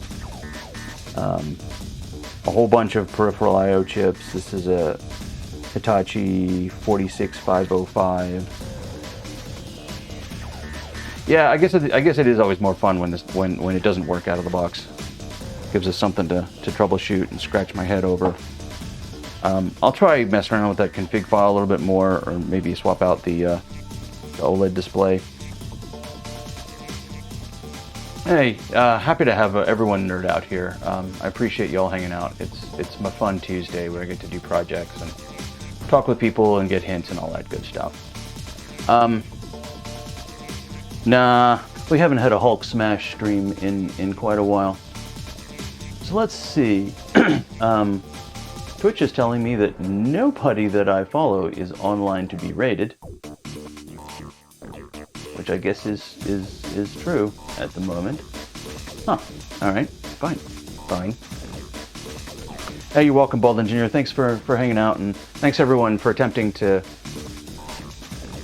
a whole bunch of peripheral I/O chips. This is a Hitachi 46505. Yeah, I guess it is always more fun when it doesn't work out of the box. Gives us something to troubleshoot and scratch my head over. I'll try messing around with that config file a little bit more, or maybe swap out the OLED display. Hey, happy to have everyone nerd out here. I appreciate y'all hanging out. It's my fun Tuesday where I get to do projects and talk with people and get hints and all that good stuff. Nah, we haven't had a Hulk Smash stream in quite a while. So let's see. Twitch is telling me that nobody that I follow is online to be rated, which I guess is true at the moment. Huh. All right. Fine. Hey, you're welcome, Bald Engineer. Thanks for hanging out, and thanks everyone for attempting to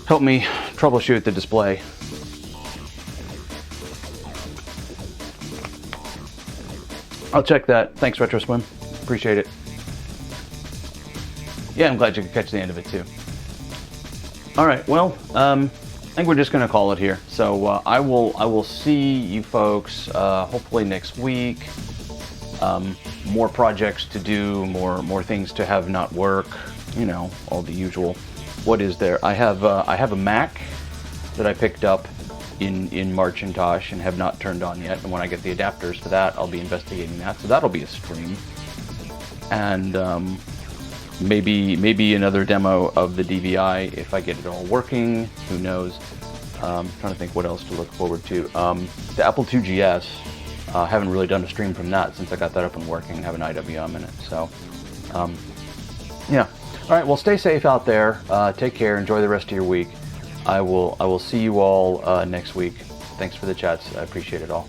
help me troubleshoot the display. I'll check that. Thanks, RetroSwim. Appreciate it. Yeah, I'm glad you could catch the end of it too. All right, well, I think we're just gonna call it here. So I will see you folks hopefully next week. More projects to do, more things to have not work. You know, all the usual. What is there? I have a Mac that I picked up in Marcintosh and have not turned on yet. And when I get the adapters for that, I'll be investigating that. So that'll be a stream. And maybe another demo of the DVI if I get it all working. Who knows? Trying to think what else to look forward to. The Apple IIgs, haven't really done a stream from that since I got that up and working and have an IWM in it. So, yeah. All right. Well, stay safe out there. Take care. Enjoy the rest of your week. I will see you all next week. Thanks for the chats. I appreciate it all.